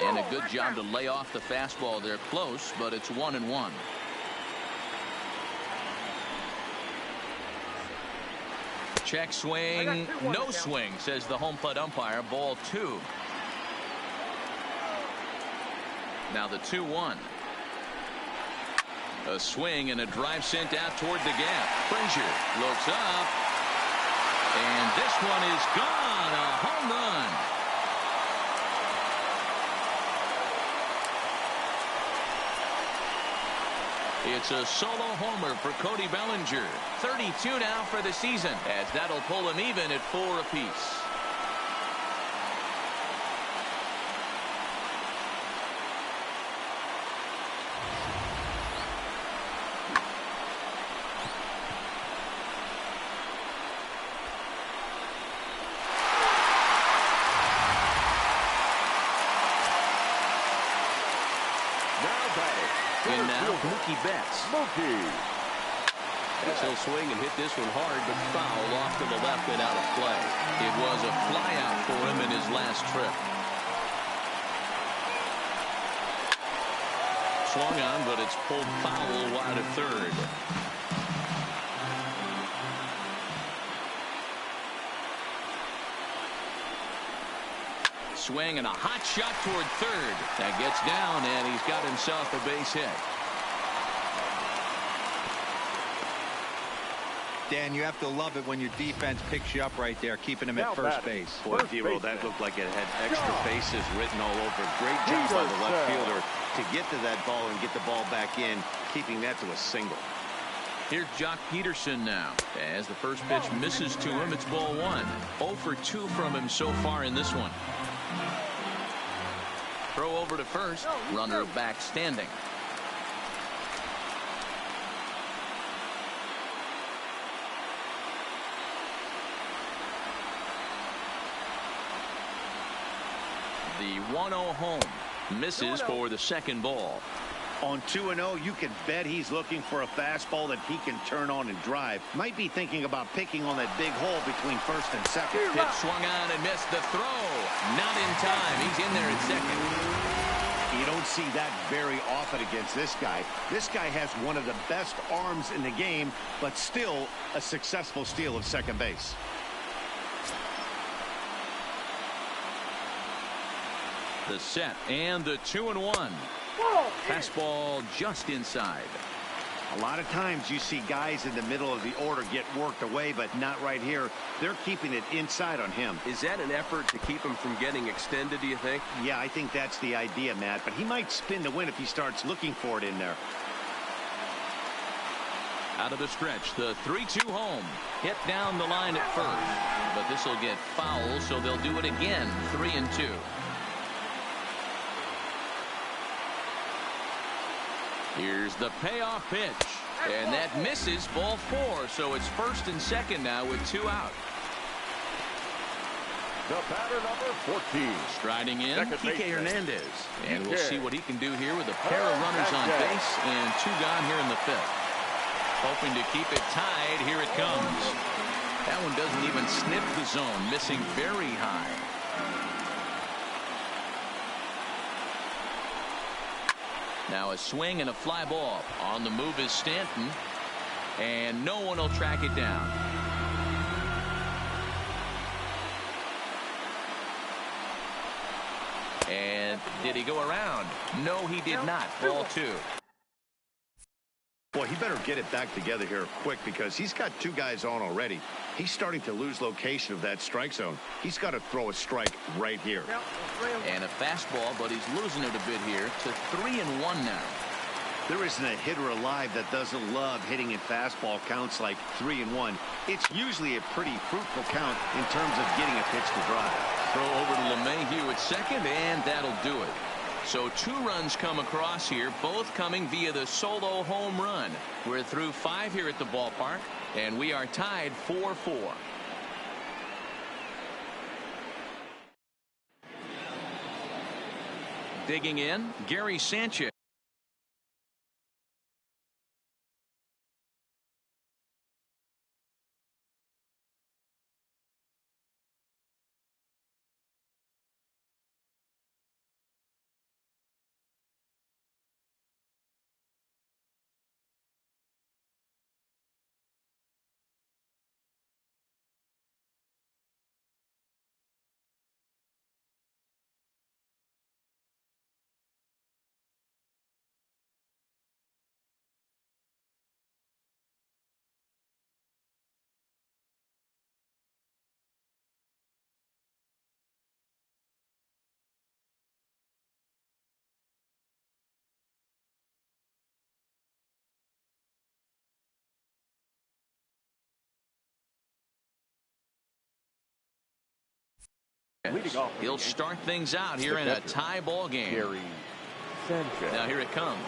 And a good job to lay off the fastball there close, but it's 1-1. Check swing, no swing, says the home plate umpire. Ball 2. Now the 2-1. A swing and a drive sent out toward the gap. Frazier looks up. And this one is gone. A home run. It's a solo homer for Cody Bellinger. 32 now for the season, as that'll pull him even at 4 apiece. And now Mookie Betts. As he'll swing and hit this one hard, but foul off to the left and out of play. It was a flyout for him in his last trip. Swung on, but it's pulled foul wide of third. Swing and a hot shot toward third. That gets down, and he's got himself a base hit. Dan, you have to love it when your defense picks you up right there, keeping him at first base. Boy, D-Roll, that looked like it had extra bases written all over. Great job by the left fielder to get to that ball and get the ball back in, keeping that to a single. Here's Jock Peterson now. As the first pitch misses to him, it's ball 1. 0 for 2 from him so far in this one. Throw over to first. Runner back standing. The 1-0 home. Misses for the second ball. On 2-0, you can bet he's looking for a fastball that he can turn on and drive. Might be thinking about picking on that big hole between first and second. Pitch swung on and missed the throw. Not in time. He's in there at second. You don't see that very often against this guy. This guy has one of the best arms in the game, but still a successful steal of second base. The set and the 2-1. Fastball just inside. A lot of times you see guys in the middle of the order get worked away, but not right here. They're keeping it inside on him. Is that an effort to keep him from getting extended, do you think? Yeah, I think that's the idea, Matt, but he might spin to win if he starts looking for it in there. Out of the stretch, the 3-2 home. Hit down the line at first, but this will get foul, so they'll do it again. 3-2. Here's the payoff pitch, and that misses. Ball 4, so it's first and second now with 2 out. The batter number 14. Striding in, Kike Hernandez. And we'll see what he can do here with a pair of runners on base and 2 gone here in the 5th. Hoping to keep it tied. Here it comes. That one doesn't even sniff the zone, missing very high. Now a swing and a fly ball. On the move is Stanton. And no one will track it down. And did he go around? No, he did not. Ball 2. Boy, he better get it back together here quick because he's got 2 guys on already. He's starting to lose location of that strike zone. He's got to throw a strike right here. And a fastball, but he's losing it a bit here to 3-1 now. There isn't a hitter alive that doesn't love hitting in fastball counts like 3-1. It's usually a pretty fruitful count in terms of getting a pitch to drive. Throw over to LeMahieu at second, and that'll do it. So 2 runs come across here, both coming via the solo home run. We're through 5 here at the ballpark, and we are tied 4-4. Digging in, Gary Sanchez. He'll start things out here in a tie ball game. Gary Sanchez. Now here it comes.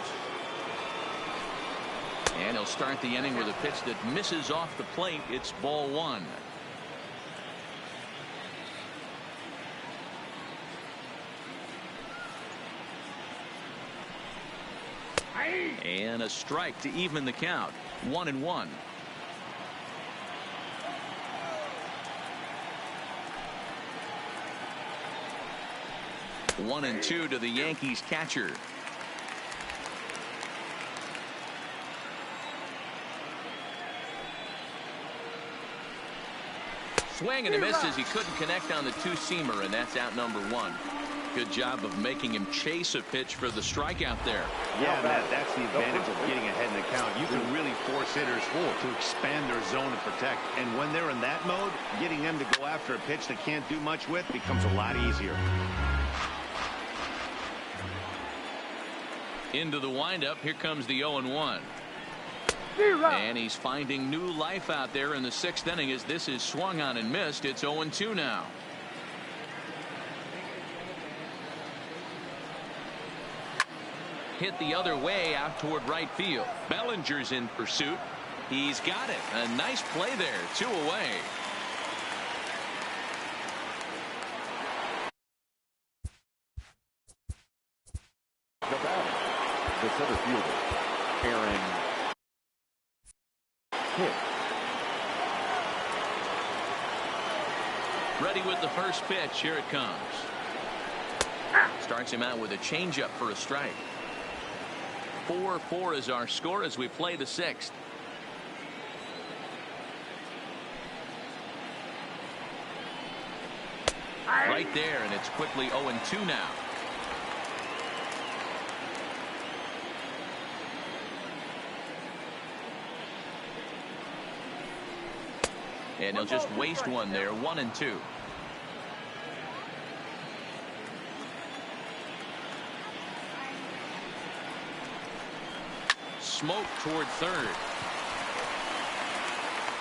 And he'll start the inning with a pitch that misses off the plate. It's ball one. And a strike to even the count. 1-1. One and two to the Yankees catcher. Swing and a miss as he couldn't connect on the two-seamer, and that's out number one. Good job of making him chase a pitch for the strikeout there. Yeah, that's the advantage of getting ahead in the count. You can really force hitters to expand their zone and protect. And when they're in that mode, getting them to go after a pitch they can't do much with becomes a lot easier. Into the windup. Here comes the 0-1. And he's finding new life out there in the sixth inning as this is swung on and missed. It's 0-2 now. Hit the other way out toward right field. Bellinger's in pursuit. He's got it. A nice play there. 2 away. The batter, the center fielder, Aaron Hicks. Ready with the first pitch. Here it comes. Starts him out with a changeup for a strike. 4-4 is our score as we play the sixth. Right there, and it's quickly 0-2 now. And he'll just waste one there. 1-2. Smoke toward third.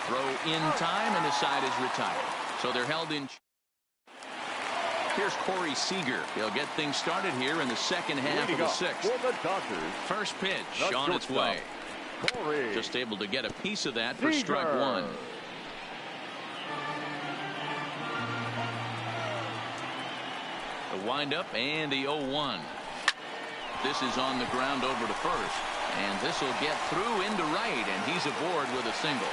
Throw in time, and the side is retired. So they're held in. Here's Corey Seager. He'll get things started here in the second half of the sixth. First pitch on its way. Just able to get a piece of that for strike one. The windup and the 0-1. This is on the ground over to first. And this will get through into right, and he's aboard with a single.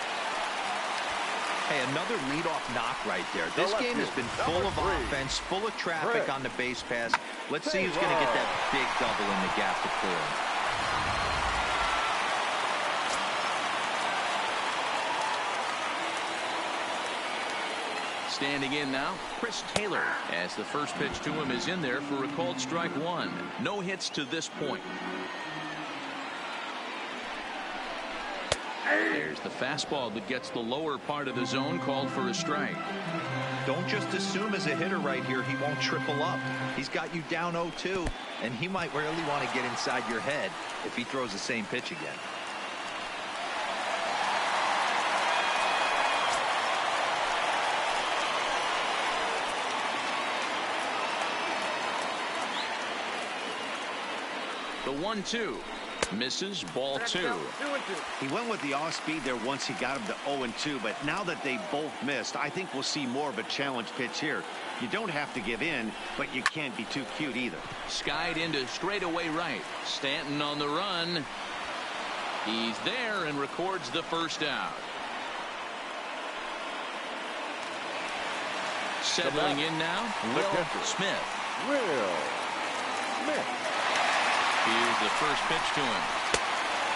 Hey, another leadoff knock right there. This game has been full of offense, full of traffic on the base pass. Let's see who's going to get that big double in the gap to clear him. Standing in now, Chris Taylor, as the first pitch to him is in there for a called strike one. No hits to this point. There's the fastball that gets the lower part of the zone, called for a strike. Don't just assume as a hitter right here he won't triple up. He's got you down 0-2, and he might really want to get inside your head if he throws the same pitch again. The 1-2. Misses. Ball 2. He went with the off speed there once he got him to 0-2, but now that they both missed, I think we'll see more of a challenge pitch here. You don't have to give in, but you can't be too cute either. Skied into straightaway right. Stanton on the run. He's there and records the first out. Settling in now, Will Smith. Here's the first pitch to him.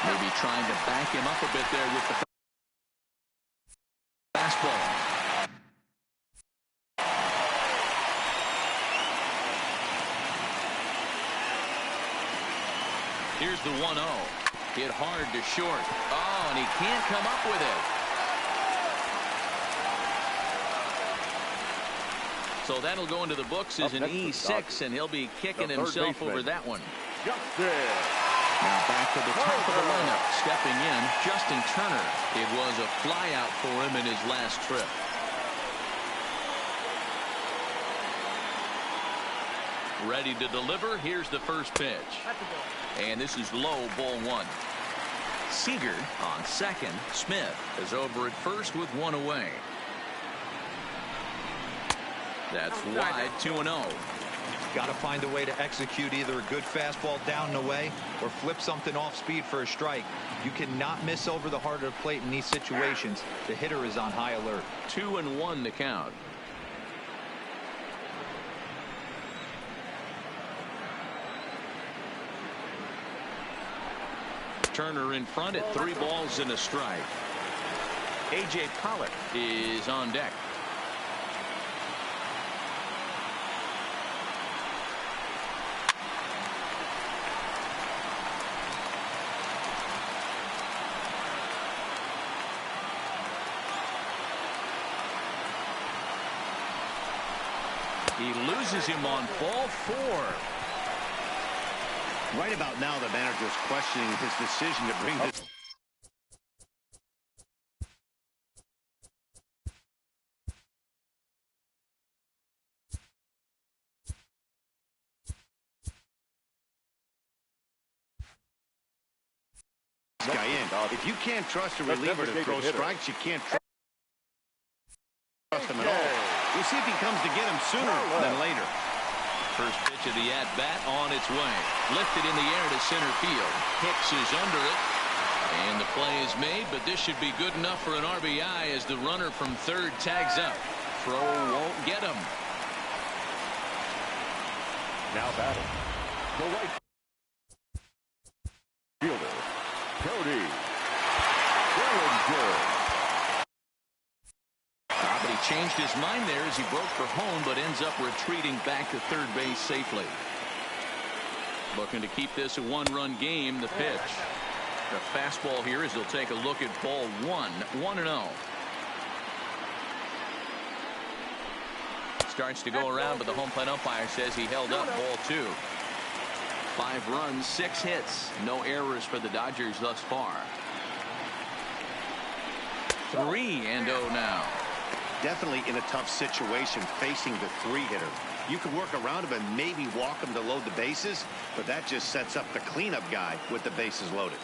Maybe trying to back him up a bit there with the fastball. Here's the 1-0. Hit hard to short. Oh, and he can't come up with it. So that'll go into the books as an E6, and he'll be kicking himself over that one. Now back to the top of the lineup. Stepping in, Justin Turner. It was a flyout for him in his last trip. Ready to deliver. Here's the first pitch. And this is low, ball 1. Seager on second. Smith is over at first with one away. That's wide, 2-0. Got to find a way to execute either a good fastball down and away or flip something off speed for a strike. You cannot miss over the heart of the plate in these situations. The hitter is on high alert. 2-1 the count. Turner in front at 3 balls and a strike. A.J. Pollock is on deck. He loses him on ball 4. Right about now, the manager is questioning his decision to bring this. Guy in. If you can't trust a reliever to throw strikes, you can't trust him at all. We'll see if he comes to get him sooner than later. First pitch of the at-bat on its way. Lifted in the air to center field. Hicks is under it. And the play is made, but this should be good enough for an RBI as the runner from third tags up. Throw won't get him. Now batting. The right fielder, Cody Bellinger. But he changed his mind there as he broke for home, but ends up retreating back to third base safely. Looking to keep this a one-run game. The pitch. The fastball here as they'll take a look at ball 1. 1-0. Starts to go around, but the home plate umpire says he held up ball 2. 5 runs, 6 hits. No errors for the Dodgers thus far. 3-0 now. Definitely in a tough situation facing the 3-hitter. You can work around him and maybe walk him to load the bases, but that just sets up the cleanup guy with the bases loaded.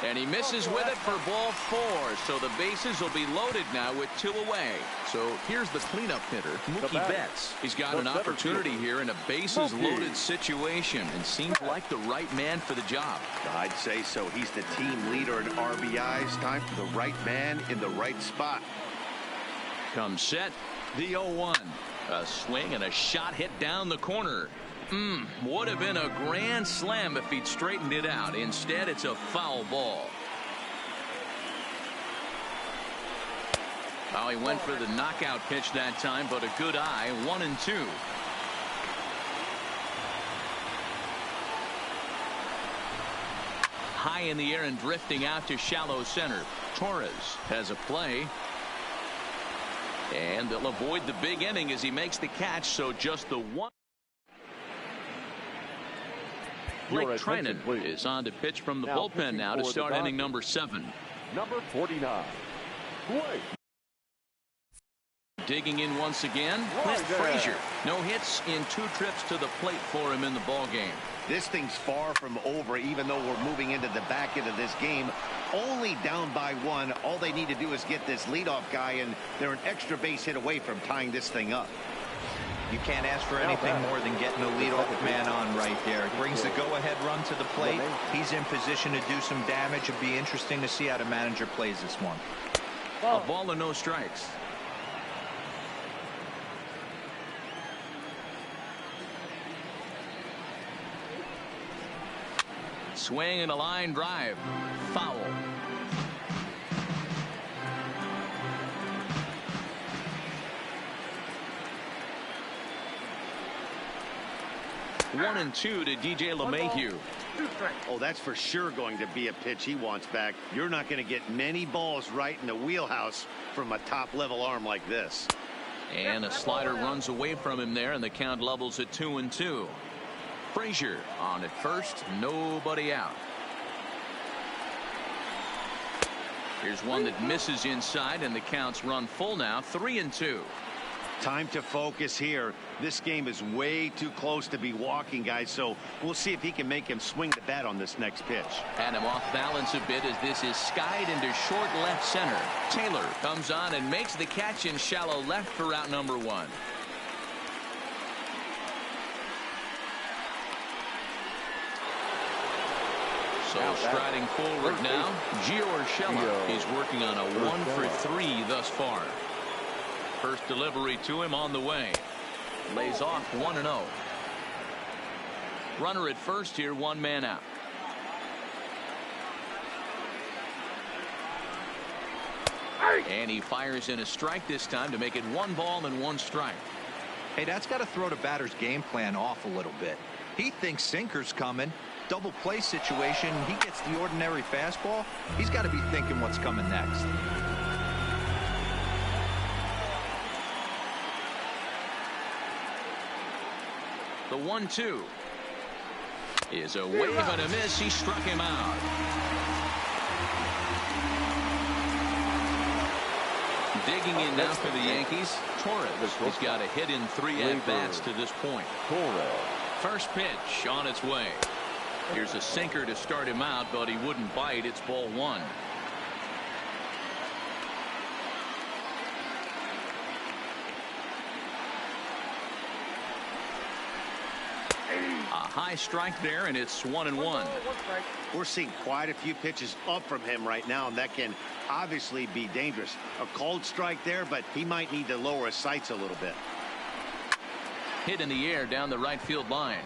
And he misses with it for ball 4, so the bases will be loaded now with 2 away. So here's the cleanup hitter, Mookie Betts. He's got an opportunity here in a bases loaded situation and seems like the right man for the job. I'd say so. He's the team leader in RBIs. Time for the right man in the right spot. Comes set, the 0-1. A swing and a shot hit down the corner. Would have been a grand slam if he'd straightened it out. Instead, it's a foul ball. Oh, he went for the knockout pitch that time, but a good eye. 1-2. High in the air and drifting out to shallow center. Torres has a play. And they'll avoid the big inning as he makes the catch, so just the one. Blake Trinan is on to pitch from the bullpen now to start inning number 7. Number 49. Blake. Digging in once again, Clint Frazier. No hits in 2 trips to the plate for him in the ball game. This thing's far from over, even though we're moving into the back end of this game. Only down by 1. All they need to do is get this leadoff guy, and they're an extra base hit away from tying this thing up. You can't ask for anything more than getting the leadoff man on right there. Brings the go-ahead run to the plate. He's in position to do some damage. It'd be interesting to see how the manager plays this one. A ball and no strikes. Swing and a line drive. Foul. One and 2 to DJ LeMahieu. Oh, that's for sure going to be a pitch he wants back. You're not going to get many balls right in the wheelhouse from a top-level arm like this. And a slider runs away from him there, and the count levels at 2-2. Frazier on at first, nobody out. Here's one that misses inside, and the counts run full now, 3-2. Time to focus here. This game is way too close to be walking, guys, so we'll see if he can make him swing the bat on this next pitch. Had him off balance a bit as this is skied into short left center. Taylor comes on and makes the catch in shallow left for out number 1. So striding forward now, Gio Urshela. He's working on a 1 for 3 thus far. First delivery to him on the way. Lays off 1-0. Runner at first here, 1 man out. And he fires in a strike this time to make it 1 ball and 1 strike. Hey, that's got to throw the batter's game plan off a little bit. He thinks sinker's coming. Double play situation. He gets the ordinary fastball. He's got to be thinking what's coming next. The 1-2 is a wave and a miss. He struck him out. Digging in now for the Yankees, Torres. He's got a hit in 3 at-bats to this point. First pitch on its way. Here's a sinker to start him out, but he wouldn't bite. It's ball 1. A high strike there, and it's 1-1. We're seeing quite a few pitches up from him right now, and that can obviously be dangerous. A cold strike there, but he might need to lower his sights a little bit. Hit in the air down the right field line.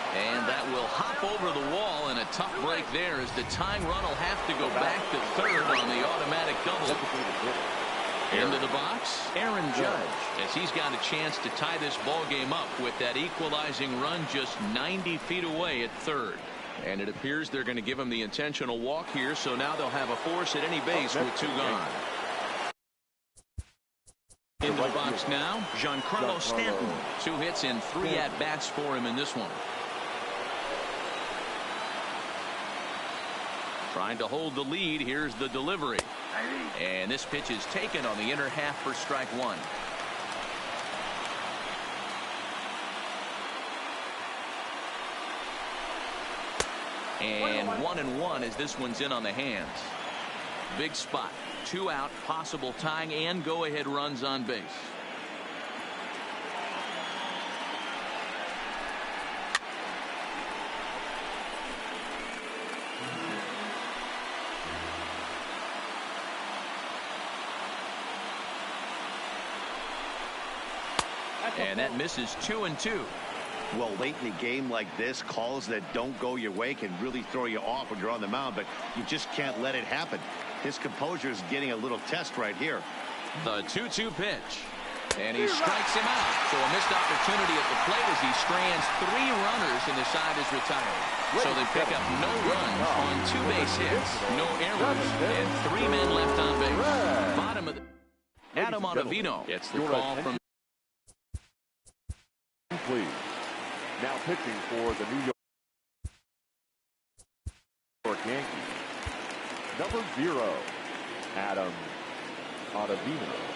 And that will hop over the wall, and a tough break there as the tying run will have to go back to third on the automatic double. Into the box, Aaron Judge, as he's got a chance to tie this ball game up with that equalizing run just 90 feet away at third. And it appears they're going to give him the intentional walk here, so now they'll have a force at any base with 2 gone. Into the box now, Giancarlo Stanton. 2 hits and 3 at-bats for him in this one. Trying to hold the lead. Here's the delivery. And this pitch is taken on the inner half for strike 1. And 1-1 as this one's in on the hands. Big spot. 2 out, possible tying and go-ahead runs on base. And that misses 2-2. Well, late in the game like this, calls that don't go your way can really throw you off when you're on the mound, but you just can't let it happen. His composure is getting a little test right here. The 2-2 pitch. And he strikes him out. So a missed opportunity at the plate as he strands 3 runners and the side is retired. So they pick up no runs on 2 base hits, no errors, and 3 men left on base. Bottom of the Adam Ottavino gets the call from. Please. Now pitching for the New York Yankees. Number 0, Adam Ottavino.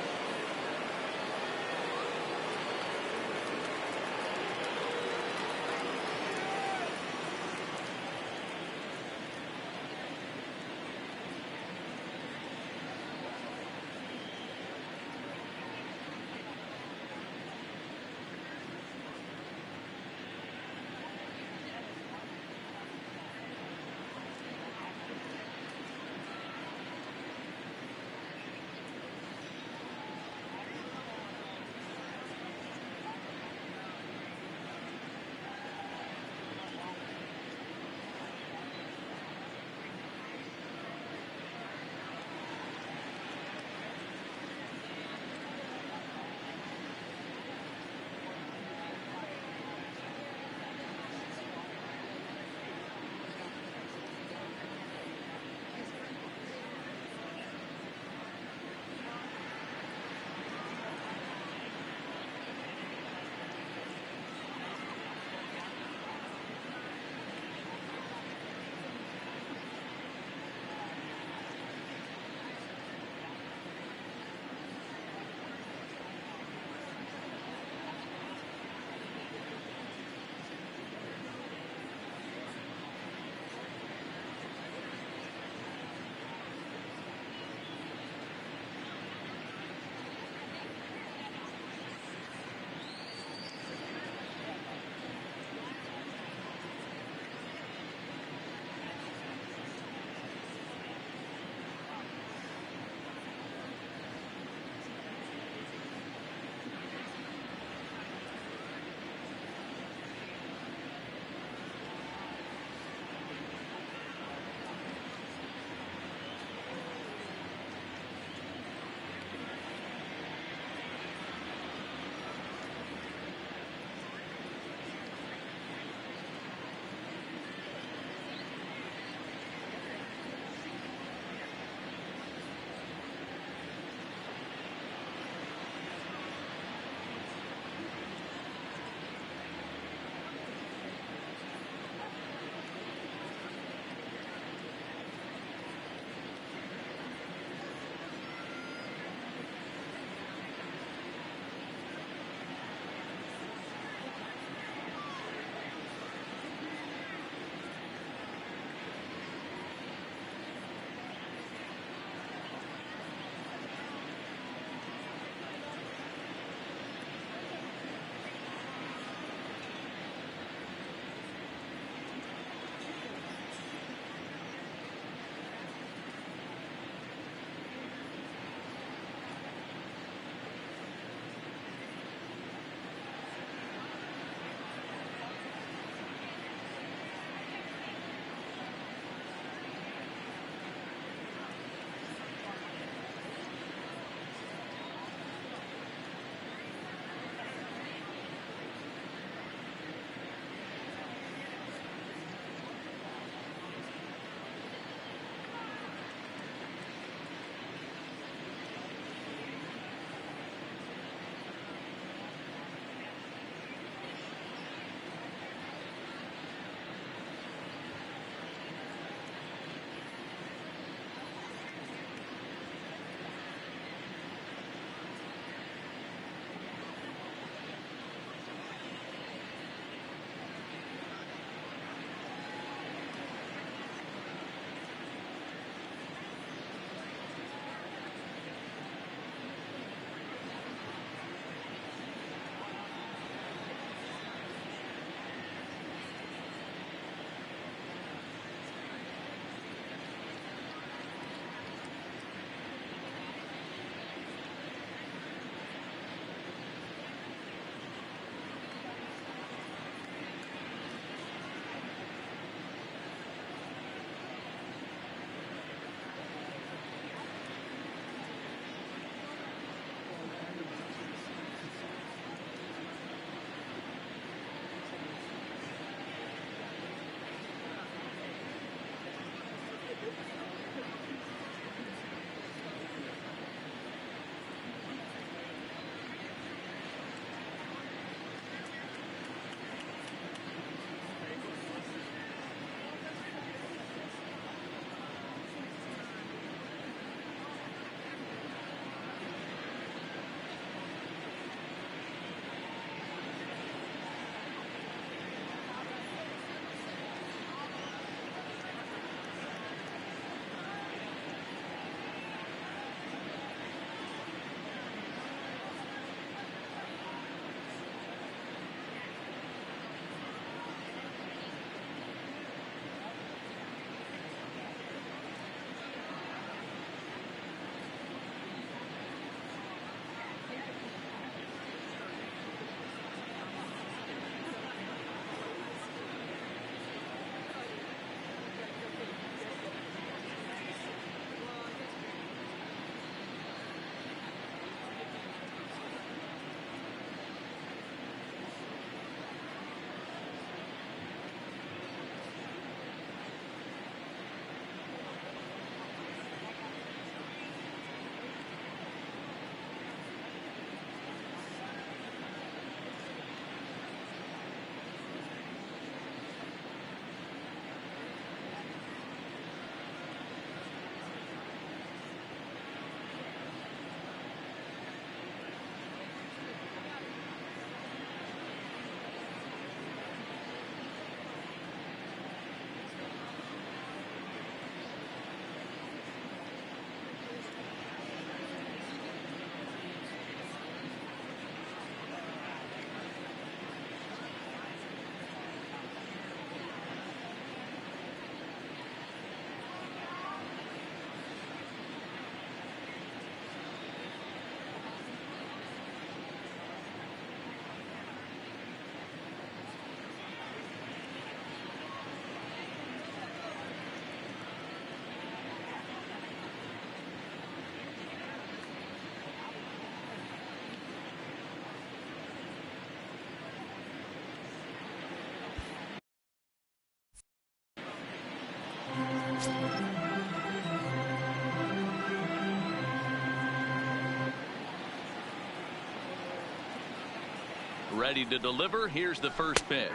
Ready to deliver. Here's the first pitch.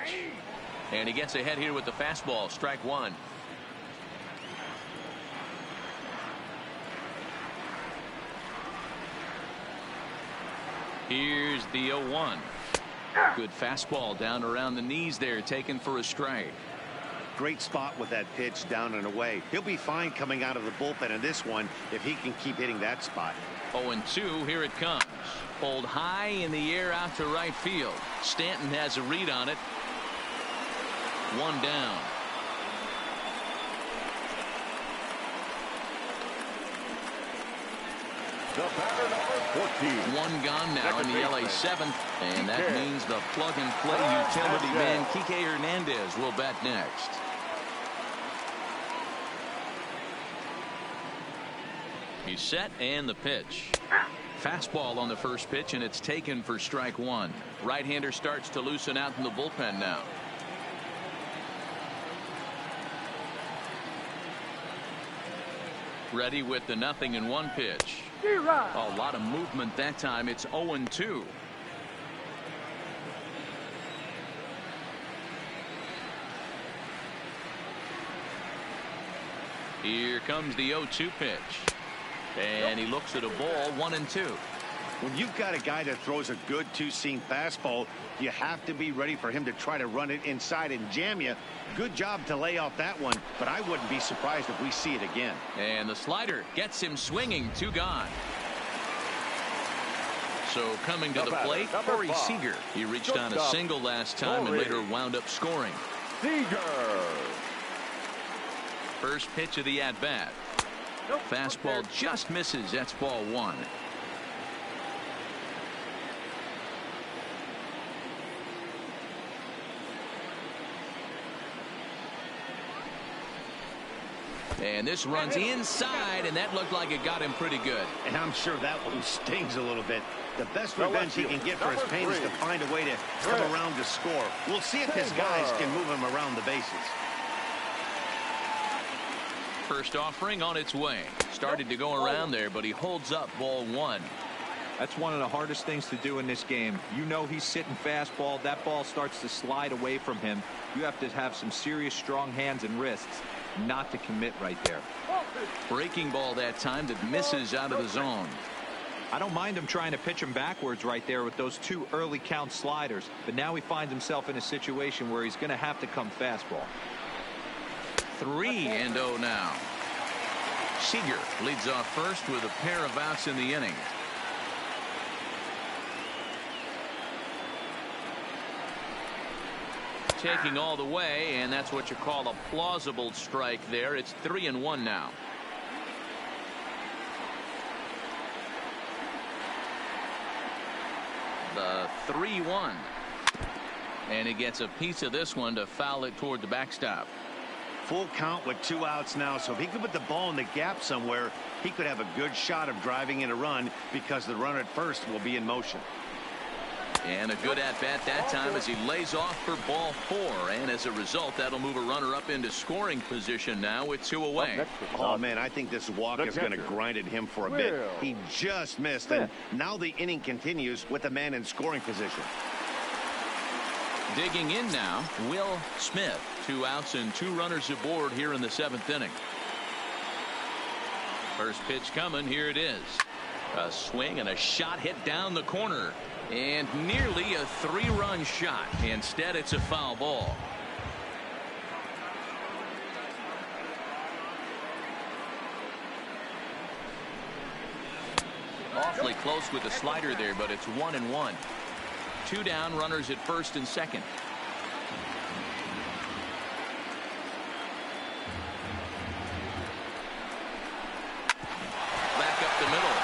And he gets ahead here with the fastball. Strike one. Here's the 0-1. Good fastball down around the knees there, taken for a strike. Great spot with that pitch down and away. He'll be fine coming out of the bullpen in this one if he can keep hitting that spot. 0-2. Here it comes. Pulled high in the air out to right field. Stanton has a read on it. One down. The batter, number 14. One gone now in the LA 7th, and that means the plug-and-play utility man Kike Hernandez will bat next. He's set, and the pitch. Fastball on the first pitch, and it's taken for strike one. Right-hander starts to loosen out in the bullpen now. Ready with the 0-1 pitch. A lot of movement that time. It's 0-2. Here comes the 0-2 pitch. And he looks at a ball. 1-2. When you've got a guy that throws a good two-seam fastball, you have to be ready for him to try to run it inside and jam you. Good job to lay off that one, but I wouldn't be surprised if we see it again. And the slider gets him swinging. 2 gone. So coming to the plate, Corey Seager. He reached on a single last time and later wound up scoring. Seager. First pitch of the at-bat. Fastball just misses. That's ball 1. And this runs inside, and that looked like it got him pretty good. And I'm sure that one stings a little bit. The best revenge he can get for his pain is to find a way to come around to score. We'll see if his guys can move him around the bases. First offering on its way. Started to go around there, but he holds up ball 1. That's one of the hardest things to do in this game. You know he's sitting fastball. That ball starts to slide away from him. You have to have some serious strong hands and wrists not to commit right there. Breaking ball that time that misses out of the zone. I don't mind him trying to pitch him backwards right there with those 2 early count sliders, but now he finds himself in a situation where he's going to have to come fastball. 3-0 now. Seager leads off first with a pair of outs in the inning. Taking all the way, and that's what you call a plausible strike there. It's 3-1 now. The 3-1. And he gets a piece of this one to foul it toward the backstop. Full count with 2 outs now, so if he could put the ball in the gap somewhere, he could have a good shot of driving in a run because the runner at first will be in motion. And a good at-bat that time as he lays off for ball 4. And as a result, that'll move a runner up into scoring position now with 2 away. Oh, man, I think this walk is going to grind at him for a bit. He just missed, and now the inning continues with the man in scoring position. Digging in now, Will Smith. 2 outs and 2 runners aboard here in the 7th inning. First pitch coming. Here it is. A swing and a shot hit down the corner. And nearly a 3-run shot. Instead, it's a foul ball. Awfully close with the slider there, but it's 1-1. 2 down, runners at first and second. Back up the middle.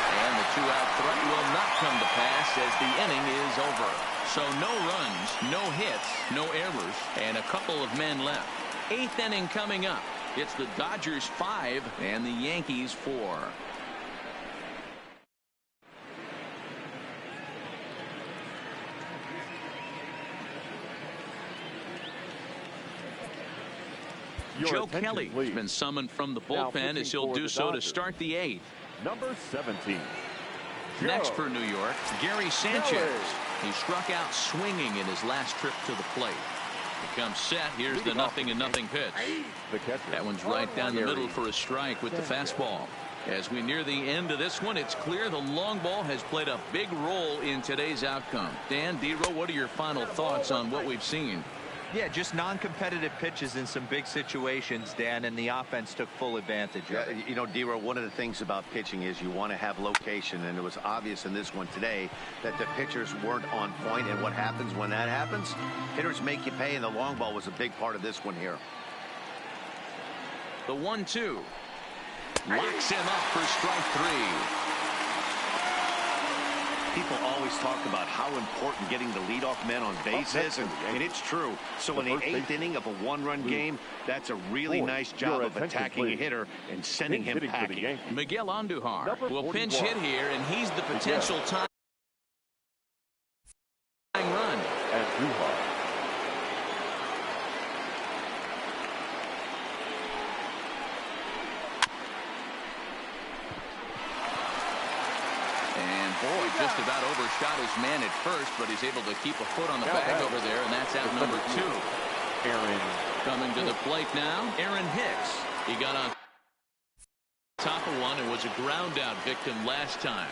And the 2-out threat will not come to pass as the inning is over. So no runs, no hits, no errors, and a couple of men left. 8th inning coming up. It's the Dodgers 5 and the Yankees 4. Joe Kelly has been summoned from the bullpen as he'll do so to start the 8th. Number 17. Next for New York, Gary Sanchez. He struck out swinging in his last trip to the plate. He comes set. Here's the 0-0 pitch. That one's right down the middle for a strike with the fastball. As we near the end of this one, it's clear the long ball has played a big role in today's outcome. Dan, Dero, what are your final thoughts on what we've seen? Yeah, just non-competitive pitches in some big situations, Dan, and the offense took full advantage of it. You know, Dero, one of the things about pitching is you want to have location, and it was obvious in this one today that the pitchers weren't on point, and what happens when that happens? Hitters make you pay, and the long ball was a big part of this one here. The 1-2. Locks him up for strike 3. People always talk about how important getting the leadoff man on base is, and it's true. So in the 8th inning of a one-run game, that's a really nice job of attacking a hitter and sending him packing. Miguel Andujar will pinch hit here, and he's the potential tying run. Andujar. Boy, just about overshot his man at first, but he's able to keep a foot on the bag over there, and that's out number 2. Aaron coming to the plate now, Aaron Hicks. He got on top of one and was a ground out victim last time.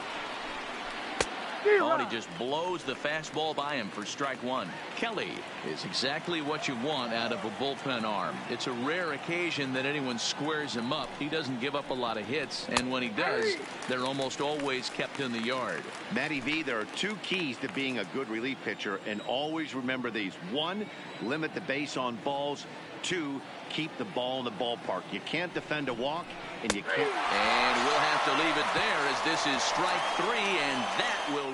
Oh, and he just blows the fastball by him for strike 1. Kelly is exactly what you want out of a bullpen arm. It's a rare occasion that anyone squares him up. He doesn't give up a lot of hits, and when he does, they're almost always kept in the yard. Matty V, there are 2 keys to being a good relief pitcher, and always remember these. 1, limit the base on balls. 2, keep the ball in the ballpark. You can't defend a walk, and you can't. And we'll have to leave it there as this is strike 3, and that will.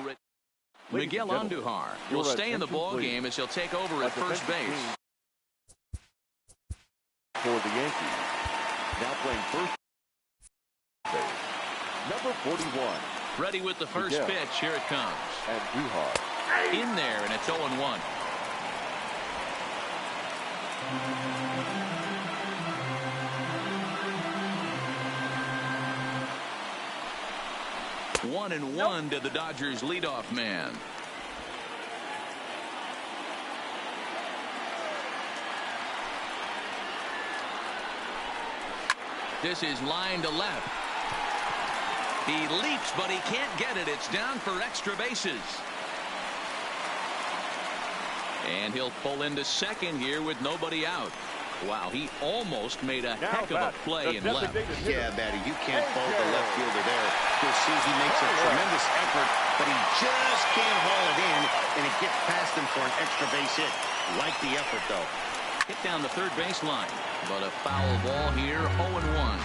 Miguel Andujar will stay in the ball game as he'll take over at first base. For the Yankees, now playing first base, number 41. Ready with the first pitch. Here it comes. Andujar. In there, and it's 0-1. One and one to the Dodgers leadoff man. This is line to left. He leaps, but he can't get it. It's down for extra bases. And he'll pull into second here with nobody out. Wow, he almost made a heck of a play in left. Yeah, Matty, you can't fault the left fielder there. You'll see he makes a tremendous effort, but he just can't haul it in, and it gets past him for an extra base hit. Like the effort, though. Hit down the third baseline, but a foul ball here, 0-1.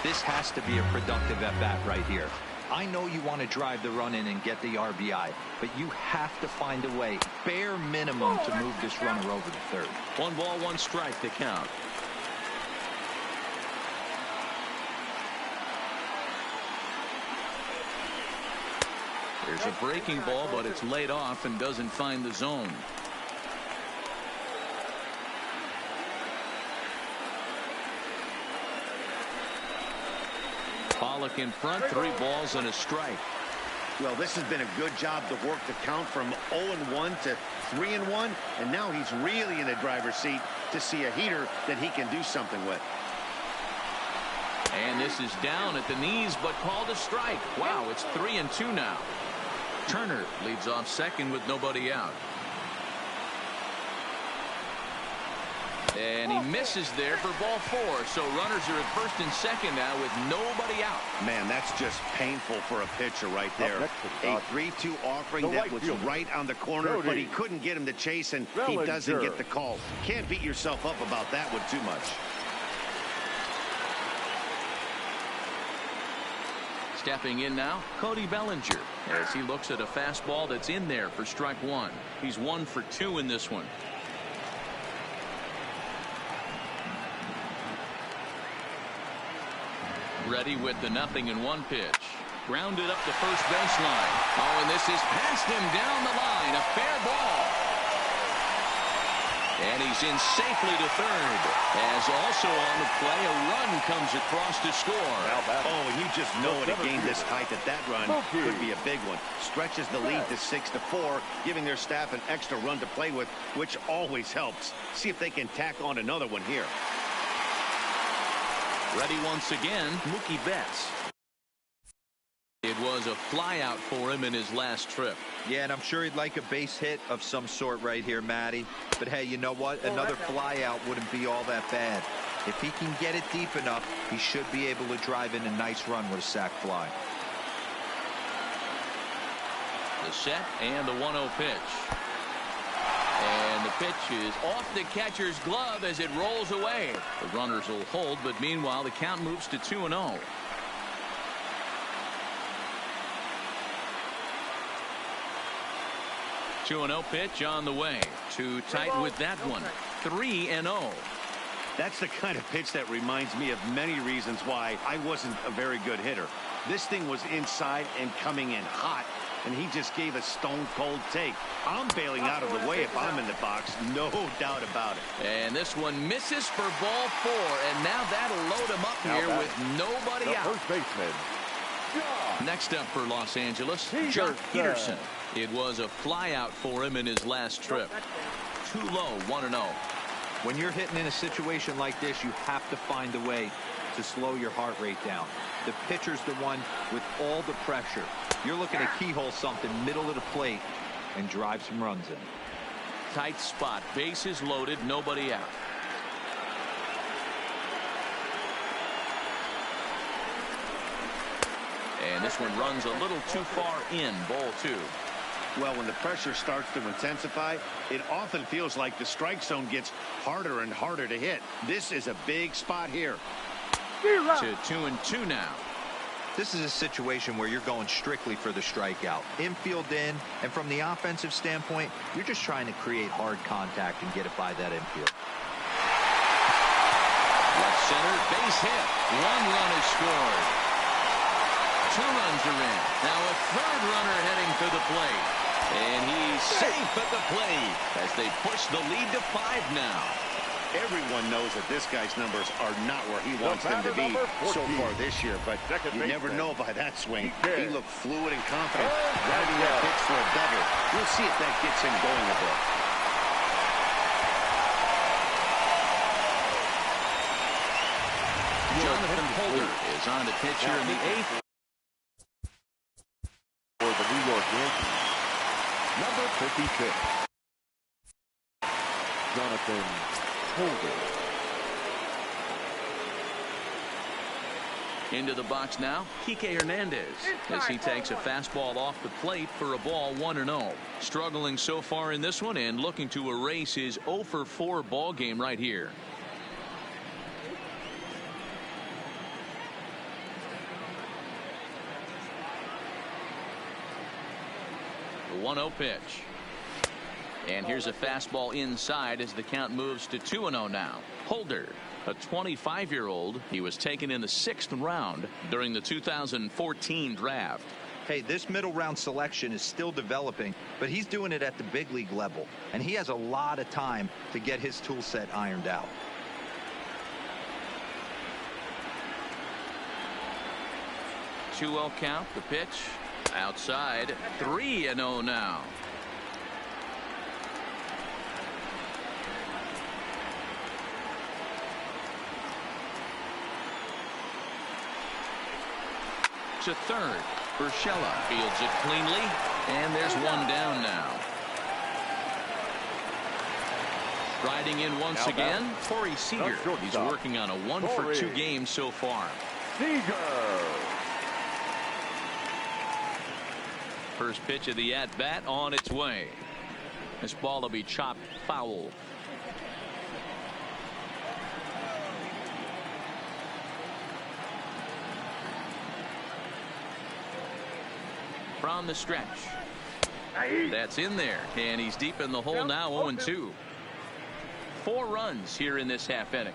This has to be a productive at-bat right here. I know you want to drive the run in and get the RBI, but you have to find a way, bare minimum, to move this runner over to third. 1 ball, 1 strike to count. There's a breaking ball, but it's laid off and doesn't find the zone. Pollock in front, 3 balls and a strike. Well, this has been a good job to work the count from 0-1 to 3-1, and now he's really in the driver's seat to see a heater that he can do something with. And this is down at the knees, but called a strike. Wow, it's 3-2 now. Turner leads off second with nobody out. And he misses there for ball 4. So runners are at first and second now with nobody out. Man, that's just painful for a pitcher right there. A 3-2 offering that was right on the corner, but he couldn't get him to chase, and he doesn't get the call. Can't beat yourself up about that one too much. Stepping in now, Cody Bellinger, as he looks at a fastball that's in there for strike 1. He's 1 for 2 in this one. Ready with the 0-1 pitch. Grounded up the first baseline. Oh, and this is past him down the line. A fair ball. And he's in safely to third. As also on the play, a run comes across to score. Oh, and you just know at a game this height that run could be a big one. Stretches the lead to 6-4, giving their staff an extra run to play with, which always helps. See if they can tack on another one here. Ready once again, Mookie Betts. It was a flyout for him in his last trip. Yeah, and I'm sure he'd like a base hit of some sort right here, Matty. But hey, you know what? Another flyout wouldn't be all that bad. If he can get it deep enough, he should be able to drive in a nice run with a sac fly. The set and the 1-0 pitch. And the pitch is off the catcher's glove as it rolls away. The runners will hold, but meanwhile the count moves to 2-0. 2-0 pitch on the way. Too tight with that one. 3-0. That's the kind of pitch that reminds me of many reasons why I wasn't a very good hitter. This thing was inside and coming in hot, and he just gave a stone-cold take. I'm bailing out of the way if I'm in the box, no doubt about it. And this one misses for ball 4, and now that'll load him up here with nobody out. First baseman. Next up for Los Angeles, Jock Peterson. It was a flyout for him in his last trip. Too low, 1-0. When you're hitting in a situation like this, you have to find a way to slow your heart rate down. The pitcher's the one with all the pressure. You're looking to keyhole something middle of the plate and drive some runs in. Tight spot, bases loaded, nobody out. And this one runs a little too far in, ball 2. Well, when the pressure starts to intensify, it often feels like the strike zone gets harder and harder to hit. This is a big spot here. To 2-2 now. This is a situation where you're going strictly for the strikeout. Infield in, and from the offensive standpoint, you're just trying to create hard contact and get it by that infield. Left center, base hit. 1 run is scored. 2 runs are in. Now a 3rd runner heading for the plate. And he's safe at the plate as they push the lead to 5 now. Everyone knows that this guy's numbers are not where he wants them to be so far this year, but you never know by that swing. He looked fluid and confident, driving that pitch for a double. We'll see if that gets him going a bit. Jonathan Holder is on to pitch here in the 8th. For the New York Yankees, number 56, Jonathan Holder. Into the box now, Kike Hernandez, as he takes a fastball off the plate for a ball 1-0. Struggling so far in this one and looking to erase his 0-for-4 ball game right here. The 1-0 pitch. And here's a fastball inside as the count moves to 2-0 now. Holder, a 25-year-old. He was taken in the 6th round during the 2014 draft. Hey, this middle round selection is still developing, but he's doing it at the big league level, and he has a lot of time to get his tool set ironed out. Two-0 count, the pitch. Outside, 3-0 now. To third, Urshela fields it cleanly, and there's 1 down now. Striding in once again, Corey Seager. He's working on a 1-for-2 game so far. Seager. First pitch of the at-bat on its way. This ball will be chopped foul. From the stretch. That's in there, and he's deep in the hole now, 0-2. 4 runs here in this half inning.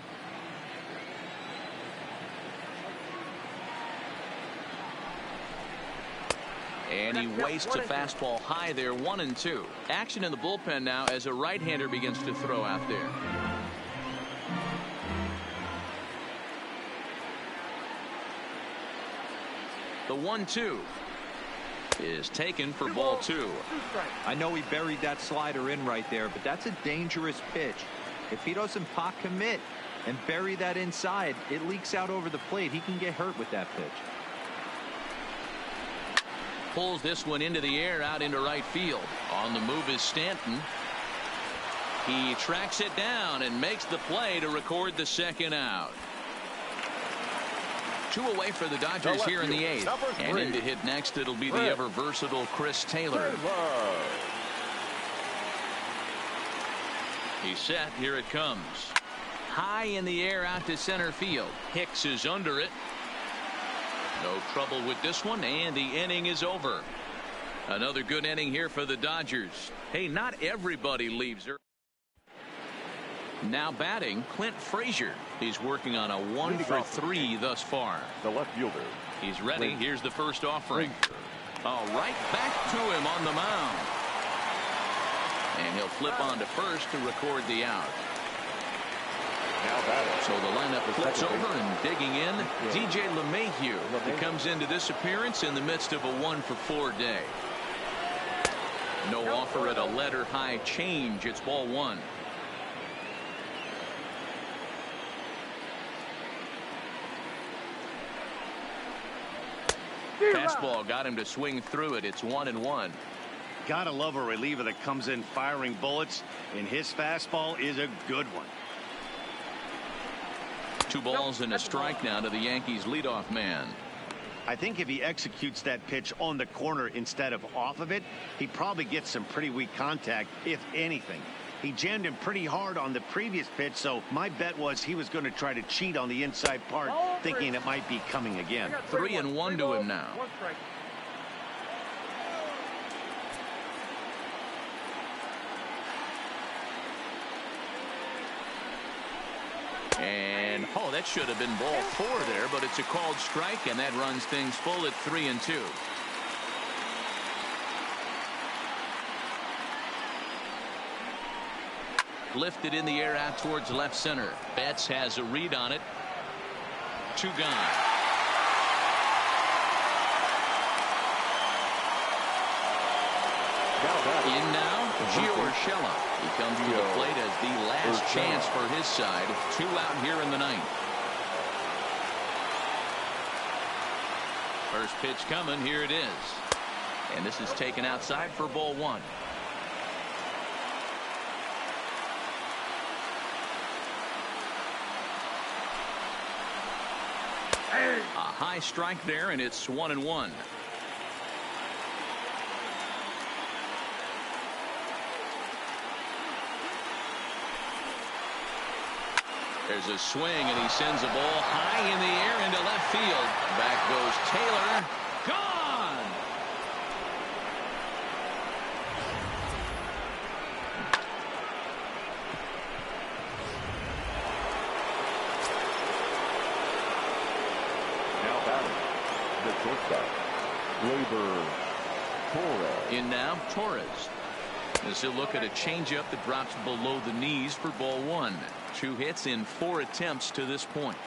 And he wastes a fastball high there, 1-2. Action in the bullpen now as a right-hander begins to throw out there. The 1-2 is taken for ball 2. I know he buried that slider in right there, but that's a dangerous pitch. If he doesn't pot commit and bury that inside, it leaks out over the plate. He can get hurt with that pitch. Pulls this one into the air out into right field. On the move is Stanton. He tracks it down and makes the play to record the second out. 2 away for the Dodgers here in the 8th. And in to hit next, it'll be the ever versatile Chris Taylor. He's set. Here it comes. High in the air out to center field. Hicks is under it. No trouble with this one, and the inning is over. Another good inning here for the Dodgers. Hey, not everybody leaves her. Now batting, Clint Frazier. He's working on a 1 for 3 thus far. The left fielder. He's ready. Here's the first offering. Right back to him on the mound. And he'll flip on to first to record the out. So the lineup flips over and digging in. DJ LeMahieu. He comes into this appearance in the midst of a 1 for 4 day. No offer at a letter high change. It's ball 1. Fastball got him to swing through it. It's 1-1. Gotta love a reliever that comes in firing bullets, and his fastball is a good one. 2 balls and a strike now to the Yankees leadoff man. I think if he executes that pitch on the corner instead of off of it, he probably gets some pretty weak contact, if anything. He jammed him pretty hard on the previous pitch, so my bet was he was going to try to cheat on the inside part, thinking it might be coming again. 3-1 to him now. And that should have been ball 4 there, but it's a called strike, and that runs things full at 3-2. Lifted in the air out towards left center. Betts has a read on it. 2 gone. In now, Gio Urshela. He comes to the plate as the last chance for his side. 2 out here in the 9th. First pitch coming. Here it is. And this is taken outside for ball 1. A high strike there, and it's 1-1. There's a swing, and he sends a ball high in the air into left field. Back goes Taylor. Gone! Now batting, the shortstop, Gleyber Torres. In now, Torres. As he'll look at a changeup that drops below the knees for ball 1. 2 hits in 4 attempts to this point.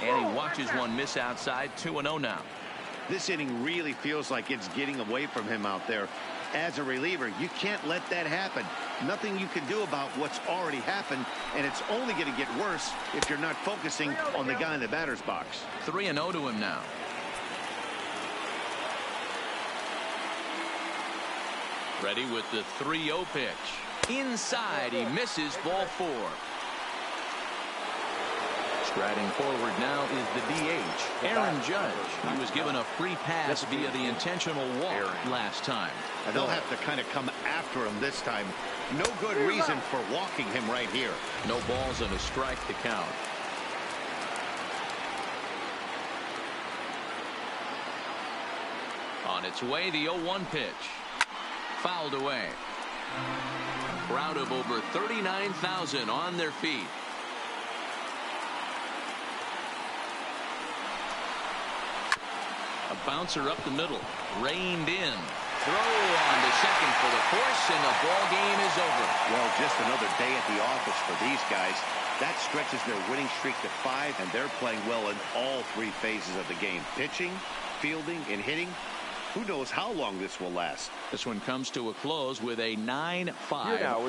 And he watches one miss outside. 2-0 now. This inning really feels like it's getting away from him out there. As a reliever, you can't let that happen. Nothing you can do about what's already happened, and it's only going to get worse if you're not focusing on the guy in the batter's box. 3-0 to him now. Ready with the 3-0 pitch. Inside, he misses ball 4. Striding forward now is the DH, Aaron Judge. He was given a free pass via the intentional walk last time. And they'll have to kind of come after him this time. No good reason for walking him right here. No balls and a strike to count. On its way, the 0-1 pitch. Fouled away. Crowd of over 39,000 on their feet. bouncer up the middle. Reined in. Throw on to second for the force, and the ball game is over. Well, just another day at the office for these guys. That stretches their winning streak to 5, and they're playing well in all 3 phases of the game. Pitching, fielding, and hitting. Who knows how long this will last. This one comes to a close with a 9-5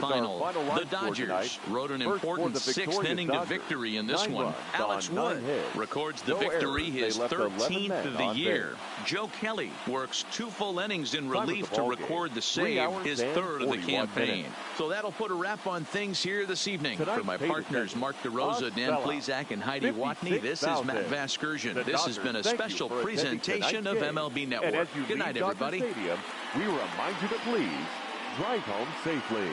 final. The Dodgers rode an important 6th inning to victory in this one. Alex Wood records the victory, his 13th of the year. Joe Kelly works 2 full innings in relief to record the save, his 3rd of the campaign. So that'll put a wrap on things here this evening. For my partners Mark DeRosa, Dan Plesac, and Heidi Watney, this is Matt Vasgersian. This has been a special presentation of MLB Network. Good night, everybody. We remind you to please drive home safely.